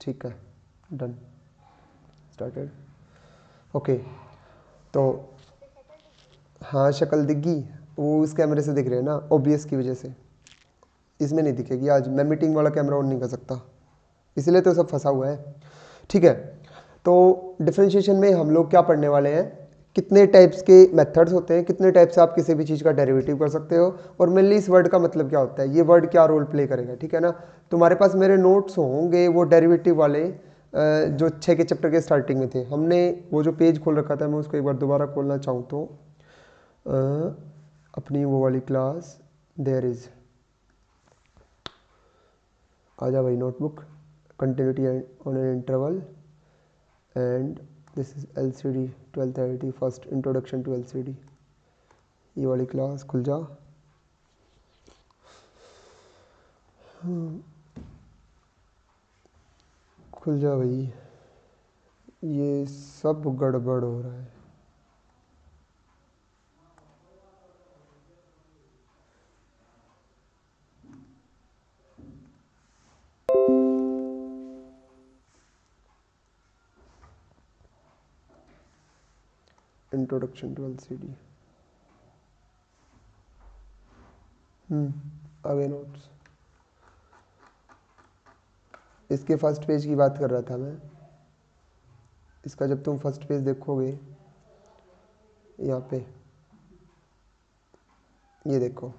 ठीक है, done, started. Okay, तो हाँ शक्ल दिख गई, वो उस कैमरे से दिख रहे हैं ना, ओबीएस की वजह से। इसमें नहीं दिखेगी आज, मैं मीटिंग वाला कैमरा ऑन नहीं कर सकता, इसलिए तो सब फंसा हुआ है। ठीक है, तो डिफरेंशिएशन में हम लोग क्या पढ़ने वाले हैं, कितने टाइप्स के मेथड्स होते हैं, कितने टाइप से आप किसी भी चीज़ का डेरिवेटिव कर सकते हो, और मेनली इस वर्ड का मतलब क्या होता है, ये वर्ड क्या रोल प्ले करेगा। ठीक है ना, तुम्हारे पास मेरे नोट्स होंगे वो डेरिवेटिव वाले, जो 6 के चैप्टर के स्टार्टिंग में थे। हमने वो जो पेज खोल रखा था, मैं उसको एक बार दोबारा खोलना चाहूँ तो अपनी वो वाली क्लास, देयर इज़, आ जा भाई notebook, continuity on an interval, and this is LCD 1230, first introduction to LCD, ये वाली क्लास खुल जा। खुल जा भाई, ये सब गड़बड़ हो रहा है। इंट्रोडक्शन टू LCD, आगे नोट्स, इसके फर्स्ट पेज की बात कर रहा था मैं। इसका जब तुम फर्स्ट पेज देखोगे, यहाँ पे ये देखो,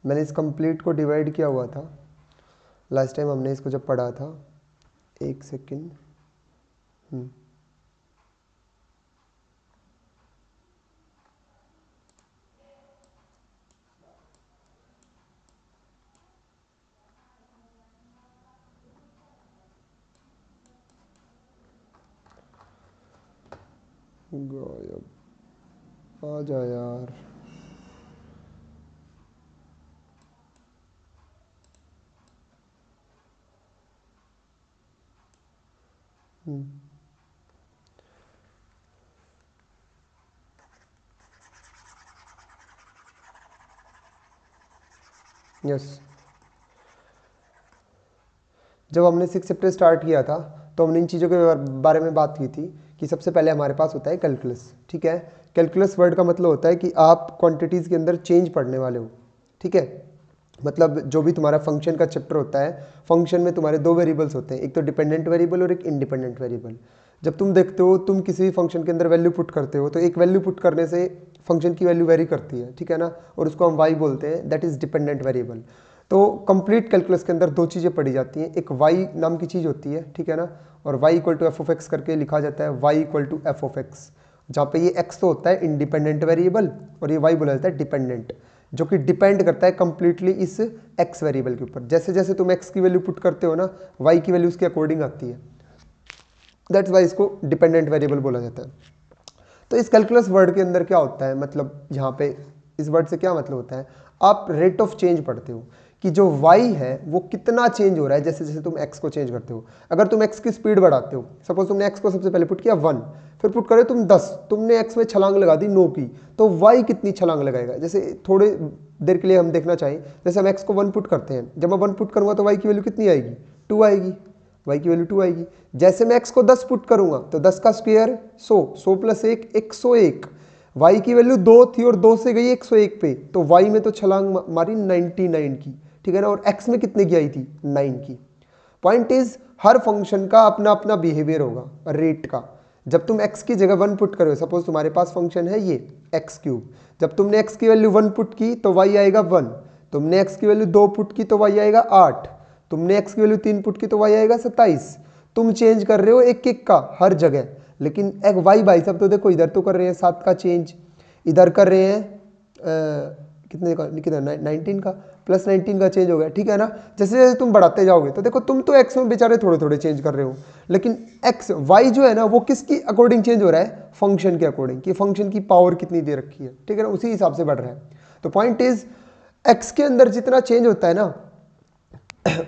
मैंने इस कंप्लीट को डिवाइड किया हुआ था लास्ट टाइम हमने इसको जब पढ़ा था। एक सेकेंड, गायब, आ जा यार। यस, जब हमने 6 चैप्टर स्टार्ट किया था तो हमने इन चीज़ों के बारे में बात की थी कि सबसे पहले हमारे पास होता है कैलकुलस। ठीक है, कैलकुलस वर्ड का मतलब होता है कि आप क्वांटिटीज़ के अंदर चेंज पढ़ने वाले हो। ठीक है, मतलब जो भी तुम्हारा फंक्शन का चैप्टर होता है, फंक्शन में तुम्हारे दो वेरिएबल्स होते हैं, एक तो डिपेंडेंट वेरिएबल और एक इंडिपेंडेंट वेरिएबल। जब तुम देखते हो, तुम किसी भी फंक्शन के अंदर वैल्यू पुट करते हो तो एक वैल्यू पुट करने से फंक्शन की वैल्यू वेरी करती है। ठीक है ना, और उसको हम वाई बोलते हैं, दैट इज डिपेंडेंट वेरिएबल। तो कंप्लीट कैलकुलस के अंदर दो चीज़ें पढ़ी जाती हैं, एक वाई नाम की चीज़ होती है, ठीक है ना, और y equal to f of x करके लिखा जाता है, y equal to f of x, जहाँ पे ये एक्स तो होता है इंडिपेंडेंट वेरिएबल और ये वाई बोला जाता है डिपेंडेंट, जो कि डिपेंड करता है कंप्लीटली इस एक्स वेरिएबल के ऊपर। जैसे जैसे तुम एक्स की वैल्यू पुट करते हो ना, वाई की वैल्यू उसके अकॉर्डिंग आती है, दैट्स वाई इसको डिपेंडेंट वेरिएबल बोला जाता है। तो इस कैलकुलस वर्ड के अंदर क्या होता है, मतलब यहाँ पे इस वर्ड से क्या मतलब होता है, आप रेट ऑफ चेंज पढ़ते हो कि जो y है वो कितना चेंज हो रहा है जैसे जैसे तुम x को चेंज करते हो। अगर तुम x की स्पीड बढ़ाते हो, सपोज तुमने x को सबसे पहले पुट किया 1, फिर पुट करे तुम 10, तुमने x में छलांग लगा दी 9 की, तो y कितनी छलांग लगाएगा। जैसे थोड़े देर के लिए हम देखना चाहें, जैसे हम x को 1 पुट करते हैं, जब मैं 1 पुट करूंगा तो y की वैल्यू कितनी आएगी, 2 आएगी, y की वैल्यू 2 आएगी। जैसे मैं x को 10 पुट करूंगा तो 10 का स्क्वायर 100, 100 प्लस 1 101, y की वैल्यू 2 थी और 2 से गई 101 पे, तो y में तो छलांग मारी 99 की, ठीक है ना, और x में कितने की आई थी, 9 की। पॉइंट इज, हर फंक्शन का अपना अपना बिहेवियर होगा रेट का। जब तुम x की जगह 1 पुट करो, सपोज तुम्हारे पास फंक्शन है ये x क्यूब, जब तुमने x की वैल्यू 1 पुट की तो y आएगा 1, तुमने x की वैल्यू 2 पुट की तो y आएगा 8, तुमने x की वैल्यू 3 पुट की तो y आएगा 27। तुम चेंज कर रहे हो एक एक का हर जगह, लेकिन एक y भाई साहब तो देखो इधर तो कर रहे हैं 7 का चेंज, इधर कर रहे हैं कितने का, कितना 19 का, प्लस 19 का चेंज हो गया। ठीक है ना, जैसे जैसे तुम बढ़ाते जाओगे तो देखो तुम तो x में बेचारे थोड़े थोड़े चेंज कर रहे हो, लेकिन x y जो है ना वो किसकी अकॉर्डिंग चेंज हो रहा है, फंक्शन के अकॉर्डिंग, कि फंक्शन की पावर कितनी दे रखी है, ठीक है ना, उसी हिसाब से बढ़ रहा है। तो पॉइंट इज, x के अंदर जितना चेंज होता है ना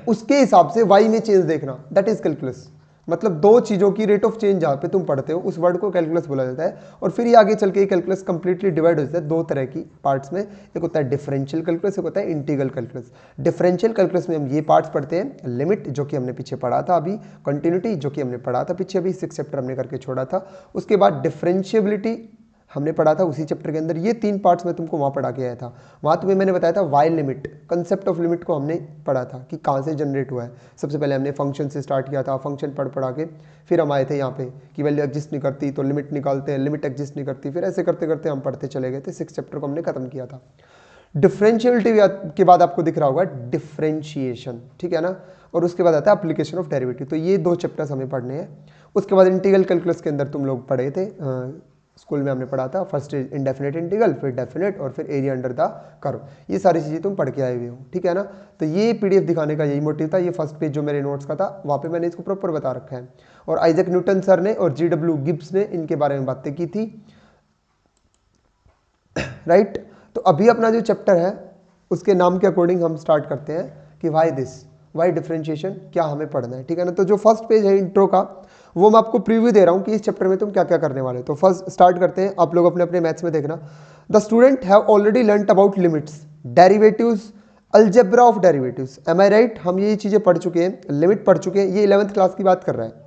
उसके हिसाब से y में चेंज देखना, दैट इज कैलकुलस। मतलब दो चीज़ों की रेट ऑफ चेंज जहाँ पे तुम पढ़ते हो उस वर्ड को कैलकुलस बोला जाता है। और फिर ये आगे चल के कैलकुलस कंप्लीटली डिवाइड हो जाता है दो तरह की पार्ट्स में, एक होता है डिफरेंशियल कैलकुलस, एक होता है इंटीग्रल कैलकुलस। डिफरेंशियल कैलकुलस में हम ये पार्ट्स पढ़ते हैं, लिमिट जो कि हमने पीछे पढ़ा था अभी, कंटिन्यूटी जो कि हमने पढ़ा था पीछे अभी 6 चैप्टर हमने करके छोड़ा था, उसके बाद डिफरेंशिएबिलिटी हमने पढ़ा था उसी चैप्टर के अंदर। ये 3 पार्ट्स में तुमको वहाँ पढ़ा के आया था। वहाँ तुम्हें मैंने बताया था why limit, concept of limit को हमने पढ़ा था कि कहाँ से जनरेट हुआ है। सबसे पहले हमने फंक्शन से स्टार्ट किया था, फंक्शन पढ़ा के फिर हम आए थे यहाँ पे कि वैल्यू एग्जिस्ट नहीं करती तो लिमिट निकालते हैं, लिमिट एग्जिस्ट नहीं करती, फिर ऐसे करते करते हम पढ़ते चले गए थे। 6 चैप्टर को हमने खत्म किया था। डिफरेंशियलिटी के बाद आपको दिख रहा होगा डिफरेंशिएशन, ठीक है ना, और उसके बाद आता है एप्लीकेशन ऑफ डेरिवेटिव। तो ये 2 चैप्टर्स हमें पढ़ने हैं। उसके बाद इंटीग्रल कैलकुलस के अंदर तुम लोग पढ़े थे, स्कूल में हमने पढ़ा था, फर्स्ट इंडेफिनेट इंटीग्रल, फिर डेफिनेट और फिर एरिया अंडर द कर्व। ये सारी चीज़ें तुम पढ़ के आए हुए हो, ठीक है ना। तो ये पीडीएफ दिखाने का यही मोटिव था। ये फर्स्ट पेज जो मेरे नोट्स का था वहाँ पे मैंने इसको प्रॉपर बता रखा है। और आइजैक न्यूटन सर ने और GW गिब्स ने इनके बारे में बातें की थी, राइट। तो अभी अपना जो चैप्टर है उसके नाम के अकॉर्डिंग हम स्टार्ट करते हैं कि वाई दिस, वाई डिफरेंशिएशन क्या हमें पढ़ना है, ठीक है ना। तो जो फर्स्ट पेज है इंट्रो का, वो मैं आपको प्रीव्यू दे रहा हूँ कि इस चैप्टर में तुम क्या क्या करने वाले हो। तो फर्स्ट स्टार्ट करते हैं, आप लोग अपने अपने मैथ्स में देखना। The student have already learned about limits, derivatives, algebra of derivatives. Am I right? हम ये चीज़ें पढ़ चुके हैं, लिमिट पढ़ चुके हैं। ये 11th क्लास की बात कर रहा है।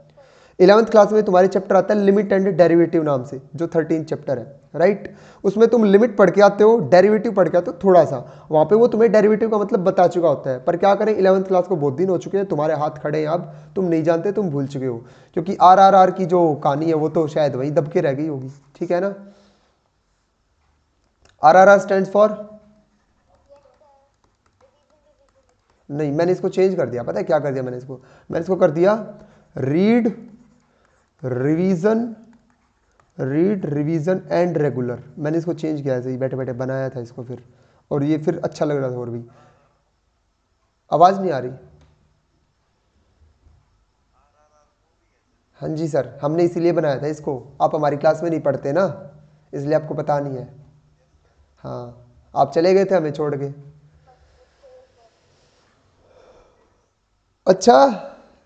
11th क्लास में तुम्हारे चैप्टर आता है लिमिट एंड डेरिवेटिव नाम से, जो 13 चैप्टर है, राइट। उसमें तुम लिमिट पढ़ के आते हो, डेरिवेटिव पढ़ के आते हो थोड़ा सा, वहाँ पे वो तुम्हें डेरिवेटिव का मतलब बता चुका होता है। पर क्या करें, 11th क्लास को बहुत दिन हो चुके हैं, तुम्हारे हाथ खड़े हैं, अब तुम नहीं जानते, तुम भूल चुके हो, क्योंकि RRR की जो कहानी है वो तो शायद वही दब के रह गई होगी, ठीक है ना। RRR स्टैंड्स फॉर, नहीं मैंने इसको चेंज कर दिया, पता है क्या कर दिया मैंने इसको कर दिया रीड, रिवीजन एंड रेगुलर। मैंने इसको चेंज किया, ऐसे ही बैठे बैठे बनाया था इसको फिर, और ये फिर अच्छा लग रहा था। और भी आवाज़ नहीं आ रही? हाँ जी सर, हमने इसीलिए बनाया था इसको, आप हमारी क्लास में नहीं पढ़ते ना, इसलिए आपको पता नहीं है। हाँ, आप चले गए थे हमें छोड़ के। अच्छा,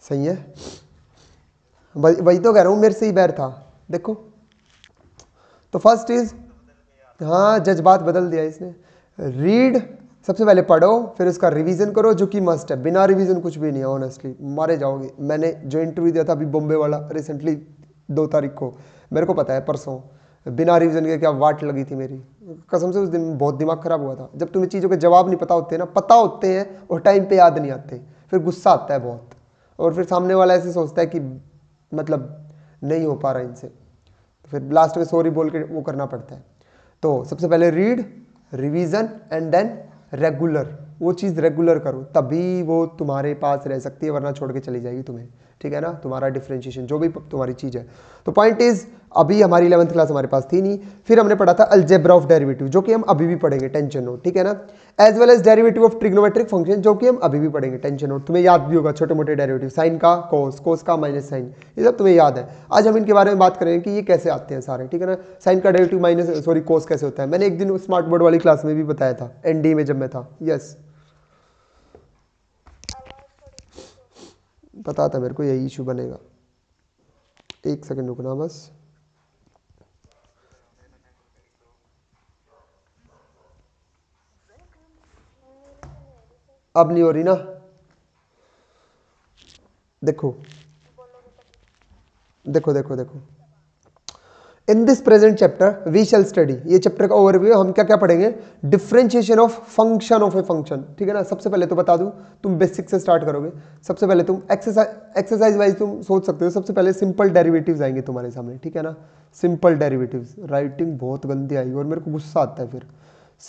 सही है, वही तो कह रहा हूँ, मेरे से ही बैर था, देखो। तो फर्स्ट इज, हाँ जज्बात बदल दिया इसने। रीड, सबसे पहले पढ़ो, फिर उसका रिवीजन करो, जो कि मस्ट है। बिना रिवीजन कुछ भी नहीं है, ऑनेस्टली मारे जाओगे। मैंने जो इंटरव्यू दिया था अभी बॉम्बे वाला रिसेंटली 2 तारीख को, मेरे को पता है परसों, बिना रिवीजन के क्या वाट लगी थी मेरी, कसम से। उस दिन बहुत दिमाग खराब हुआ था, जब तुम्हें चीज़ों के जवाब नहीं पता होते ना, पता होते हैं और टाइम पे याद नहीं आते, फिर गुस्सा आता है बहुत, और फिर सामने वाला ऐसे सोचता है कि मतलब नहीं हो पा रहा इनसे, तो फिर लास्ट में सॉरी बोल के वो करना पड़ता है। तो सबसे पहले read, revision and then regular. वो चीज़ रेगुलर करो, तभी वो तुम्हारे पास रह सकती है, वरना छोड़ के चली जाएगी तुम्हें, ठीक है ना। तुम्हारा डिफरेंशिएशन जो भी तुम्हारी चीज़ है। तो पॉइंट इज, अभी हमारी 11th क्लास हमारे पास थी नहीं। फिर हमने पढ़ा था अलजेब्रा ऑफ डेरिवेटिव, जो कि हम अभी भी पढ़ेंगे, टेंशन नोट, ठीक है ना। As well as derivative of trigonometric function, जो कि हम अभी भी पढ़ेंगे, टेंशन नोट। तुम्हें याद भी होगा छोटे मोटे डेरिवेटिव, साइन का कोस, कोस का माइनस साइन, ये सब तुम्हें याद है। आज हम इनके बारे में बात करेंगे कि ये कैसे आते हैं सारे, ठीक है ना। साइन का डेरिवेटिव माइनस सॉरी कोस कैसे होता है, मैंने एक दिन स्मार्ट बोर्ड वाली क्लास में भी बताया था, ND में जब मैं था। यस, पता था मेरे को यही इशू बनेगा, 1 सेकंड रुकना बस। अब नहीं हो रही ना, देखो देखो देखो देखो, in this present chapter we shall study, ये चैप्टर का ओवरव्यू, हम क्या क्या पढ़ेंगे, differentiation of function of a function, ठीक है ना। सबसे पहले तो बता दूं, तुम बेसिक से स्टार्ट करोगे। सबसे पहले तुम एक्सरसाइज वाइज तुम सोच सकते हो, सबसे पहले सिंपल डेरिवेटिव्स आएंगे तुम्हारे सामने, ठीक है ना। सिंपल डेरिवेटिव्स, राइटिंग बहुत गंदी आई और मेरे को गुस्सा आता है फिर।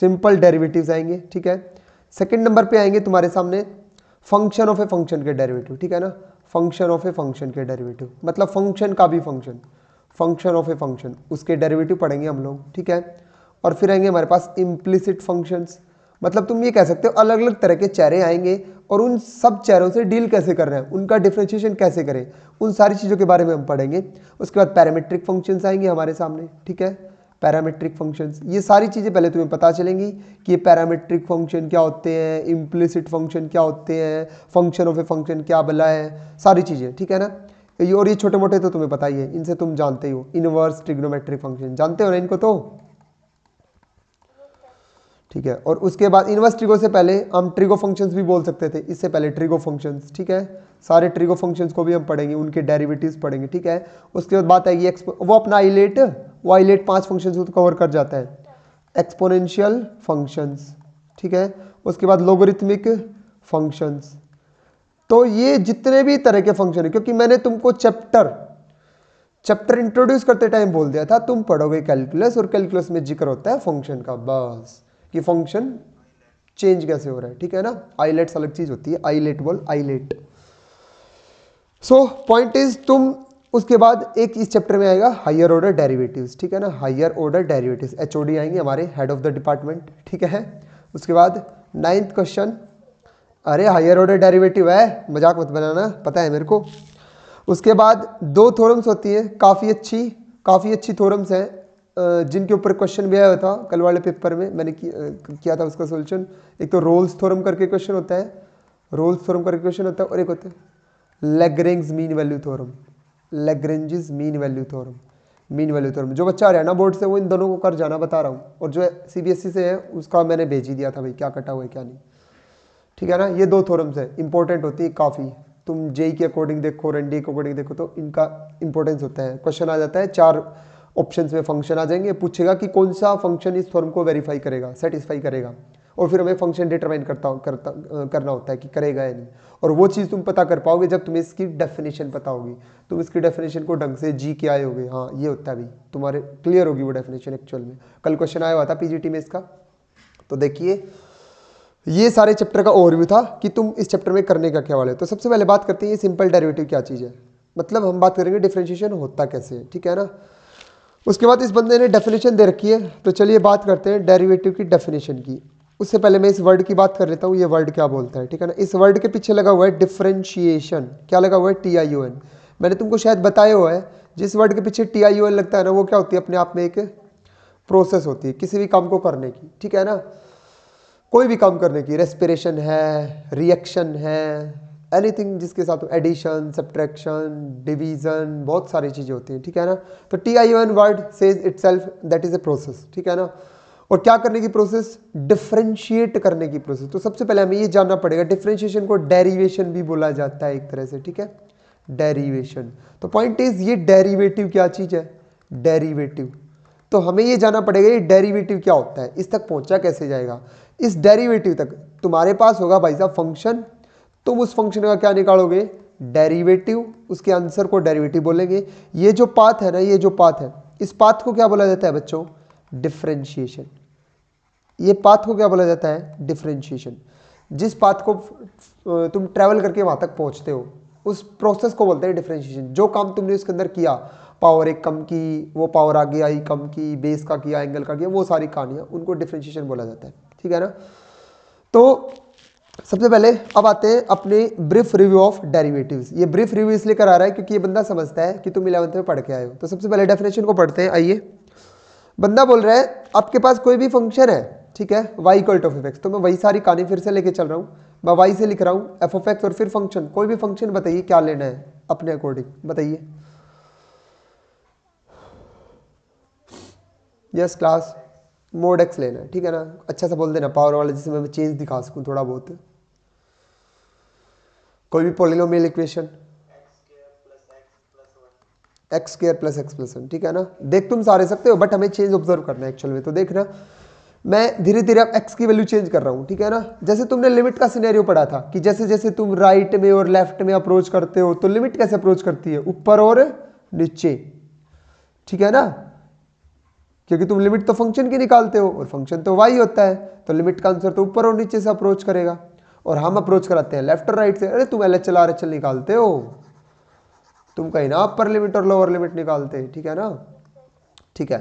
सिंपल डेरिवेटिव्स आएंगे, ठीक है। सेकंड नंबर पे आएंगे तुम्हारे सामने फंक्शन ऑफ ए फंक्शन के डेरिवेटिव, ठीक है ना। फंक्शन ऑफ ए फंक्शन के डेरिवेटिव मतलब फंक्शन का भी function, function of a function, उसके डेरिवेटिव पढ़ेंगे हम लोग, ठीक है। और फिर आएंगे हमारे पास इम्प्लिसिट फंक्शंस, मतलब तुम ये कह सकते हो अलग अलग तरह के चेहरे आएंगे और उन सब चेहरों से डील कैसे कर रहे हैं, उनका डिफरेंशिएशन कैसे करें, उन सारी चीज़ों के बारे में हम पढ़ेंगे। उसके बाद पैरामीट्रिक फंक्शंस आएंगे हमारे सामने, ठीक है। पैरामीट्रिक फंक्शंस, ये सारी चीज़ें पहले तुम्हें पता चलेंगी कि ये पैरामीट्रिक फंक्शन क्या होते हैं, इम्प्लिसिट फंक्शन क्या होते हैं, फंक्शन ऑफ ए फंक्शन क्या भला है, सारी चीज़ें, ठीक है ना। और ये छोटे मोटे तो तुम्हें पता ही है, इनसे तुम जानते ही हो। इनवर्स ट्रिग्नोमेट्रिक फंक्शन जानते हो ना इनको तो, ठीक है। और उसके बाद इनवर्स ट्रिगो से पहले हम ट्रिगो फंक्शंस भी बोल सकते थे, इससे पहले ट्रिगो फंक्शंस, ठीक है। सारे ट्रिगो फंक्शंस को भी हम पढ़ेंगे, उनके डेरिवेटिव्स पढ़ेंगे, ठीक है। उसके बाद बात आएगी वो अपना आइलेट, वो आइलेट 5 फंक्शंस को कवर कर जाता है। एक्सपोनेंशियल फंक्शंस, ठीक है। उसके बाद लोगरिथमिक फंक्शंस। तो ये जितने भी तरह के फंक्शन है, क्योंकि मैंने तुमको चैप्टर इंट्रोड्यूस करते टाइम बोल दिया था तुम पढ़ोगे कैलकुलस, और कैलकुलस में जिक्र होता है फंक्शन का, बस कि फंक्शन चेंज कैसे हो रहा है, ठीक है ना। आइलेट्स अलग चीज होती है, आइलेट बोल आइलेट। सो पॉइंट इज तुम उसके बाद एक इस चैप्टर में आएगा हायर ऑर्डर डेरिवेटिव्स, ठीक है ना। हायर ऑर्डर डेरिवेटिव्स, एचओडी आएंगे हमारे हेड ऑफ द डिपार्टमेंट, ठीक है। उसके बाद 9th क्वेश्चन, अरे हायर ऑर्डर डेरिवेटिव है, मजाक मत बनाना, पता है मेरे को। उसके बाद 2 थ्योरम्स होती है, काफ़ी अच्छी थ्योरम्स हैं जिनके ऊपर क्वेश्चन भी आया था कल वाले पेपर में, मैंने किया था उसका सोल्यूशन। एक तो रोल्स थ्योरम करके क्वेश्चन होता है, और एक होता है Lagrange mean value theorem, Lagrange's mean value theorem. जो बच्चा हरियाणा बोर्ड से वो इन दोनों को कर जाना, बता रहा हूँ। और जो सीबीएसई से है उसका मैंने भेज ही दिया था भाई, क्या कटा हुआ है क्या नहीं, ठीक है ना। ये 2 थ्योरम्स है, इंपॉर्टेंट होती है काफ़ी। तुम जेई के अकॉर्डिंग देखो और एनडीए के अकॉर्डिंग देखो तो इनका इंपॉर्टेंस होता है। क्वेश्चन आ जाता है 4 ऑप्शंस में फंक्शन आ जाएंगे, पूछेगा कि कौन सा फंक्शन इस थ्योरम को वेरीफाई करेगा, सेटिस्फाई करेगा, और फिर हमें फंक्शन डिटरमाइन करना होता है कि करेगा या नहीं। और वो चीज़ तुम पता कर पाओगे जब तुम्हें इसकी डेफिनेशन पता होगी। तुम इसकी डेफिनेशन को ढंग से जी के आए होगे, हाँ ये होता है भाई, तुम्हारे क्लियर होगी वो डेफिनेशन एक्चुअल में। कल क्वेश्चन आया हुआ था पीजीटी में इसका। तो देखिए ये सारे चैप्टर का ओवरव्यू था कि तुम इस चैप्टर में करने का क्या वाले हो। तो सबसे पहले बात करते हैं ये सिंपल डेरिवेटिव क्या चीज़ है, मतलब हम बात करेंगे डिफरेंशिएशन होता कैसे है, ठीक है ना। उसके बाद इस बंदे ने डेफिनेशन दे रखी है, तो चलिए बात करते हैं डेरिवेटिव की डेफिनेशन की। उससे पहले मैं इस वर्ड की बात कर लेता हूँ, ये वर्ड क्या बोलता है, ठीक है ना। इस वर्ड के पीछे लगा हुआ है डिफरेंशिएशन, क्या लगा हुआ है, TION। मैंने तुमको शायद बताया हुआ है, जिस वर्ड के पीछे TION लगता है ना, वो क्या होती है, अपने आप में एक प्रोसेस होती है किसी भी काम को करने की, ठीक है ना। कोई भी काम करने की, रेस्पिरेशन है, रिएक्शन है, एनीथिंग जिसके साथ एडिशन, सब्ट्रैक्शन, डिवीजन, बहुत सारी चीज़ें होती हैं, ठीक है ना। तो TION word says itself that is a process, ठीक है ना। और क्या करने की प्रोसेस, डिफरेंशिएट करने की प्रोसेस। तो सबसे पहले हमें ये जानना पड़ेगा, डिफरेंशिएशन को डेरिवेशन भी बोला जाता है एक तरह से, ठीक है, डेरिवेशन। तो पॉइंट इज ये डेरिवेटिव क्या चीज़ है, डेरिवेटिव। तो हमें ये जानना पड़ेगा ये डेरिवेटिव क्या होता है, इस तक पहुंचा कैसे जाएगा। इस डेरिवेटिव तक तुम्हारे पास होगा भाई साहब फंक्शन, तुम उस फंक्शन का क्या निकालोगे, डेरिवेटिव, उसके आंसर को डेरिवेटिव बोलेंगे। ये जो पाथ है ना, ये जो पाथ है, इस पाथ को क्या बोला जाता है बच्चों, डिफरेंशिएशन। ये पाथ को क्या बोला जाता है, डिफरेंशिएशन। जिस पाथ को तुम ट्रैवल करके वहां तक पहुंचते हो उस प्रोसेस को बोलते हैं डिफरेंशिएशन। जो काम तुमने उसके अंदर किया, पावर एक कम की, वो पावर आगे आई कम की, बेस का किया, एंगल का किया, वो सारी कहानियां, उनको डिफरेंशिएशन बोला जाता है, ठीक है ना। तो सबसे पहले अब आते हैं अपने ब्रीफ रिव्यू ऑफ डेरिवेटिव्स। ये ब्रीफ रिव्यू इसलिए करा रहा है क्योंकि ये बंदा समझता है कि तुम 11th में पढ़ के आए हो। तो सबसे पहले डेफिनेशन को पढ़ते हैं, आइए। बंदा बोल रहा है आपके पास कोई भी फंक्शन है, ठीक है, y इक्वल टू f(x), तो मैं वही सारी कहानी फिर से लेके चल रहा हूँ। मैं y से लिख रहा हूँ f(x) और फिर फंक्शन, कोई भी फंक्शन बताइए क्या लेना है अपने अकॉर्डिंग, बताइए। यस क्लास, मोड x लेना है, ठीक है ना। अच्छा सा बोल देना पावर वाला, जिससे मैं चेंज दिखा सकूँ थोड़ा बहुत। कोई भी polynomial equation, x square plus x plus one, ठीक है ना। देख तुम सारे सकते हो, बट हमें चेंज ऑब्जर्व करना है एक्चुअल में। तो देखना मैं धीरे धीरे अब एक्स की वैल्यू चेंज कर रहा हूँ, ठीक है ना। जैसे तुमने लिमिट का सिनेरियो पढ़ा था कि जैसे जैसे तुम राइट में और लेफ्ट में अप्रोच करते हो तो लिमिट कैसे अप्रोच करती है, ऊपर और नीचे, ठीक है ना। क्योंकि तुम लिमिट तो फंक्शन की निकालते हो और फंक्शन तो y होता है, तो लिमिट का आंसर तो ऊपर और नीचे से अप्रोच करेगा। और हम अप्रोच कराते हैं लेफ्ट और राइट से। अरे तुम LHL RHL निकालते हो, तुम कहीं ना अपर लिमिट और लोअर लिमिट निकालते, ठीक है ना, ठीक है।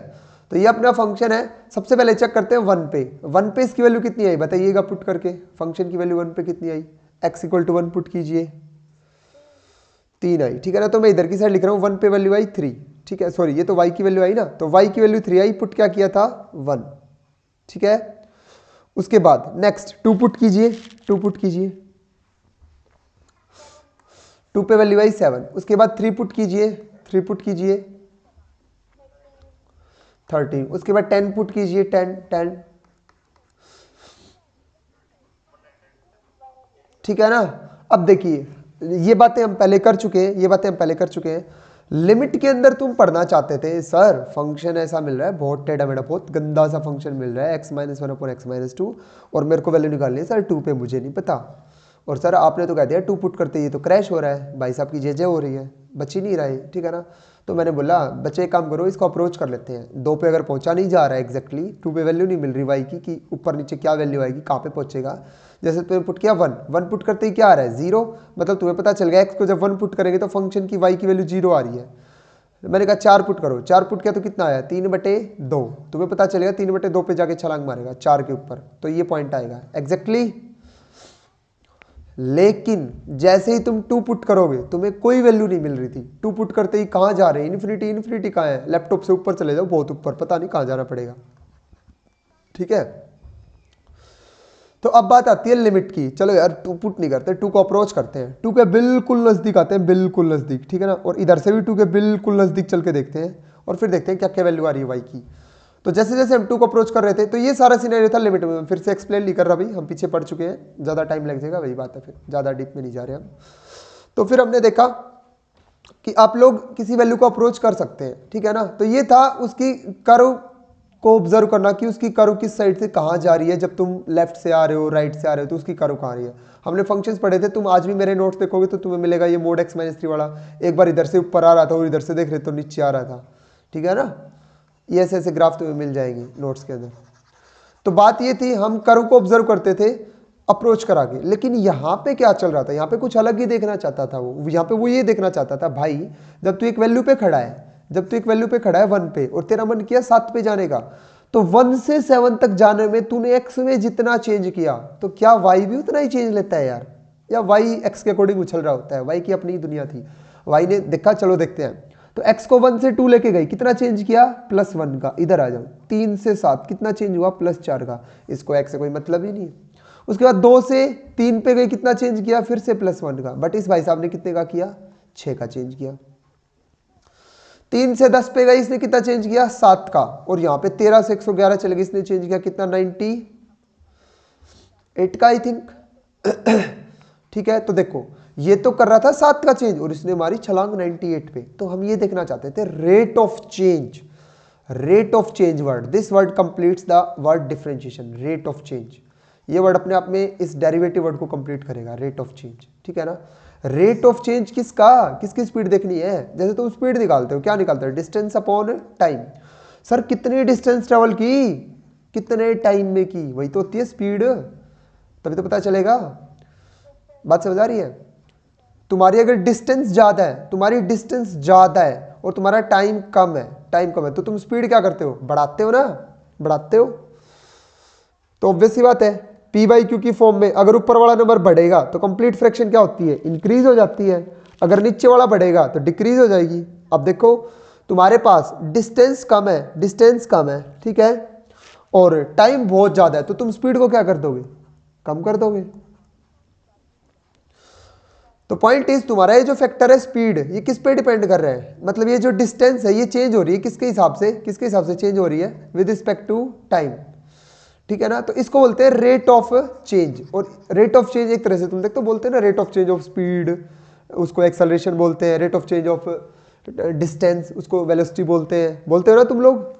तो ये अपना फंक्शन है। सबसे पहले चेक करते हैं 1 पे, 1 पे इसकी वैल्यू कितनी आई बताइएगा पुट करके। फंक्शन की वैल्यू 1 पे कितनी आई, x इक्वल टू 1 पुट कीजिए, 3 आई, ठीक है ना। तो मैं इधर की साइड लिख रहा हूँ 1 पे वैल्यू आई 3, ठीक है, सॉरी ये तो y की वैल्यू आई ना, तो y की वैल्यू 3 आई, पुट क्या किया था 1, ठीक है। उसके बाद नेक्स्ट 2 पुट कीजिए, 2 पुट कीजिए, 2 पे वैल्यू आई 7, उसके बाद 3 पुट कीजिए, 3 पुट कीजिए 13, उसके बाद 10 पुट कीजिए 10 10, ठीक है ना। अब देखिए ये बातें हम पहले कर चुके हैं, ये बातें हम पहले कर चुके हैं। लिमिट के अंदर तुम पढ़ना चाहते थे सर फंक्शन ऐसा मिल रहा है, बहुत टेढ़ा मेढ़ा बहुत गंदा सा फंक्शन मिल रहा है x-1/x-2 और मेरे को वैल्यू निकालनी है सर 2 पे, मुझे नहीं पता। और सर आपने तो कह दिया 2 पुट करते ही तो क्रैश हो रहा है, भाई साहब की जे हो रही है, बच ही नहीं रहा है, ठीक है ना। तो मैंने बोला बच्चे एक काम करो, इसको अप्रोच कर लेते हैं। 2 पे अगर पहुंचा नहीं जा रहा है एग्जैक्टली, 2 पे वैल्यू नहीं मिल रही वाई की कि ऊपर नीचे क्या वैल्यू आएगी, कहाँ पे पहुंचेगा। जैसे तुम्हें पुट किया 1 पुट करते ही क्या आ रहा है 0, मतलब तुम्हें पता चल गया एक्स को जब 1 पुट करेंगे तो फंक्शन की वाई की वैल्यू 0 आ रही है। मैंने कहा 4 पुट करो, 4 पुट किया तो कितना आया 3/2, तुम्हें पता चलेगा 3/2 पे जाके छलांग मारेगा 4 के ऊपर, तो ये पॉइंट आएगा एग्जैक्टली। लेकिन जैसे ही तुम 2 पुट करोगे तुम्हें कोई वैल्यू नहीं मिल रही थी, 2 पुट करते ही कहाँ जा रहे हैं इन्फिनिटी, इन्फिनिटी कहाँ है, लैपटॉप से ऊपर चले जाओ बहुत ऊपर, पता नहीं कहाँ जाना पड़ेगा, ठीक है। तो अब बात आती है लिमिट की, चलो यार 2 पुट नहीं करते, 2 को अप्रोच करते हैं, 2 के बिल्कुल नजदीक आते हैं, बिल्कुल नजदीक, ठीक है ना। और इधर से भी 2 के बिल्कुल नजदीक चल के देखते हैं और फिर देखते हैं क्या क्या वैल्यू आ रही है वाई की। तो जैसे जैसे हम 2 को अप्रोच कर रहे थे, तो ये सारा सिनेरियो था लिमिट में, फिर से एक्सप्लेन नहीं कर रहा भाई, हम पीछे पढ़ चुके हैं, ज़्यादा टाइम लग जाएगा, वही बात है, फिर ज़्यादा डीप में नहीं जा रहे हम। तो फिर हमने देखा कि आप लोग किसी वैल्यू को अप्रोच कर सकते हैं, ठीक है ना। तो ये था उसकी कर्व को ऑब्जर्व करना कि उसकी कर्व किस साइड से कहाँ जा रही है, जब तुम लेफ्ट से आ रहे हो राइट से आ रहे हो तो उसकी कर्व कहाँ आ रही है। हमने फंक्शंस पढ़े थे, तुम आज भी मेरे नोट्स देखोगे तो तुम्हें मिलेगा ये mod x-3 वाला, एक बार इधर से ऊपर आ रहा था और इधर से देख रहे तो नीचे आ रहा था, ठीक है ना। ये ऐसे ऐसे ग्राफ तुम्हें मिल जाएंगे नोट्स के अंदर। तो बात ये थी हम कर्व को ऑब्जर्व करते थे अप्रोच करा के, लेकिन यहाँ पे क्या चल रहा था, यहाँ पे कुछ अलग ही देखना चाहता था वो। यहाँ पे वो ये देखना चाहता था भाई जब तू एक वैल्यू पे खड़ा है, जब तू एक वैल्यू पे खड़ा है 1 पे और तेरा मन किया 7 पे जाने का, तो 1 से 7 तक जाने में तूने x में जितना चेंज किया तो क्या y भी उतना ही चेंज लेता है यार, या y x के अकॉर्डिंग उछल रहा होता है। y की अपनी दुनिया थी, y ने देखा चलो देखते हैं, तो x को 1 से 2 लेके गई, कितना चेंज किया +1 का, इधर आ जाओ 3 से 7 कितना चेंज हुआ +4 का, इसको x से कोई मतलब ही नहीं। उसके बाद 2 से 3 पे गई, कितना चेंज किया फिर से +1 का, बट इस भाई साहब ने कितने का किया 6 का चेंज किया। 3 से 10 पे गई, इसने कितना चेंज किया 7 का, और यहाँ पे 13 से 111 चले गई, इसने चेंज किया कितना 98 का आई थिंक ठीक है। तो देखो ये तो कर रहा था 7 का चेंज और इसने मारी छलांग 98 पे। तो हम ये देखना चाहते थे rate of change, rate of change word, this word completes the word differentiation, rate of change, ये वर्ड अपने आप में इस डेरिवेटिव वर्ड को कंप्लीट करेगा, रेट ऑफ चेंज, ठीक है ना। रेट ऑफ चेंज किसका, किसकी स्पीड देखनी है, जैसे तुम स्पीड निकालते हो क्या निकालते हो, डिस्टेंस अपॉन टाइम। सर कितनी डिस्टेंस ट्रेवल की, कितने टाइम में की, वही तो होती है स्पीड, तभी तो पता चलेगा। बात समझ आ रही है। तुम्हारी अगर डिस्टेंस ज्यादा है, तुम्हारी डिस्टेंस ज्यादा है और तुम्हारा टाइम कम है, टाइम कम है, तो तुम स्पीड क्या करते हो, बढ़ाते हो ना, बढ़ाते हो। तो ऑब्वियस सी बात है p/q की फॉर्म में अगर ऊपर वाला नंबर बढ़ेगा तो कंप्लीट फ्रैक्शन क्या होती है, इंक्रीज हो जाती है, अगर नीचे वाला बढ़ेगा तो डिक्रीज हो जाएगी। अब देखो तुम्हारे पास डिस्टेंस कम है, डिस्टेंस कम है, ठीक है, और टाइम बहुत ज्यादा है, तो तुम स्पीड को क्या कर दोगे, कम कर दोगे। तो पॉइंट इज तुम्हारा ये जो फैक्टर है स्पीड, ये किस पे डिपेंड कर रहा है, मतलब ये जो डिस्टेंस है ये चेंज हो रही है किसके हिसाब से, किसके हिसाब से चेंज हो रही है, विद रिस्पेक्ट टू टाइम, ठीक है ना। तो इसको बोलते हैं रेट ऑफ चेंज, और रेट ऑफ चेंज एक तरह से तुम देखते हो बोलते हैं ना rate of change of speed, उसको एक्सेलरेशन बोलते हैं, rate of change of distance उसको वेलोसिटी बोलते हैं, बोलते हो ना तुम लोग।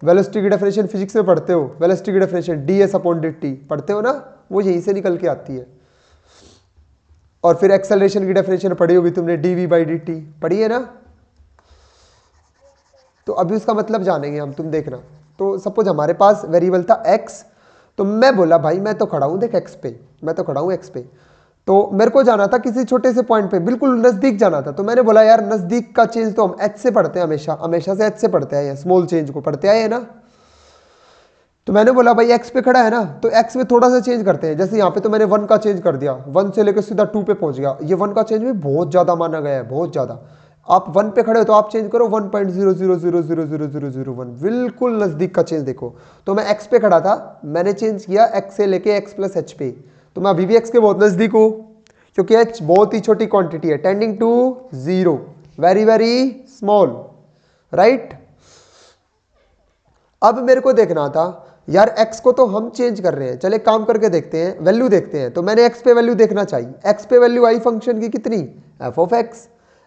वेलोसिटी की डेफिनेशन फिजिक्स में पढ़ते हो, वेलोसिटी की डेफिनेशन ds/dt पढ़ते हो ना, वो यहीं से निकल के आती है। और फिर एक्सेलरेशन की डेफिनेशन पढ़ी होगी तुमने, dv/dt पढ़ी है ना। तो अभी उसका मतलब जानेंगे हम, तुम देखना। तो सपोज हमारे पास वेरिएबल था x, तो मैं बोला भाई मैं तो खड़ा हूं देख x पे, मैं तो खड़ा हूं x पे, तो मेरे को जाना था किसी छोटे से पॉइंट पे, बिल्कुल नजदीक जाना था। तो मैंने बोला यार नजदीक का चेंज तो हम h से पढ़ते हैं, हमेशा हमेशा से h से पढ़ते हैं, स्मॉल चेंज को पढ़ते आए है ना। तो मैंने बोला भाई x पे खड़ा है ना, तो x में थोड़ा सा चेंज करते हैं, जैसे यहाँ पे तो मैंने 1 का चेंज कर दिया, 1 से लेकर सीधा 2 पे पहुंच गया, ये 1 का चेंज भी बहुत ज्यादा माना गया है, बहुत ज्यादा। आप 1 पे खड़े हो तो आप चेंज करो 1.00000001, बिल्कुल नजदीक का चेंज देखो। तो मैं x पे खड़ा था, मैंने चेंज किया x से लेके x + h पे, तो मैं अभी भी x के बहुत नजदीक हूँ, क्योंकि h बहुत ही छोटी क्वांटिटी है, tending to 0, very very small, right. अब मेरे को देखना था यार x को तो हम चेंज कर रहे हैं, चले काम करके देखते हैं, वैल्यू देखते हैं। तो मैंने x पे वैल्यू देखना चाहिए, x पे वैल्यू आई फंक्शन की कितनी, f of x,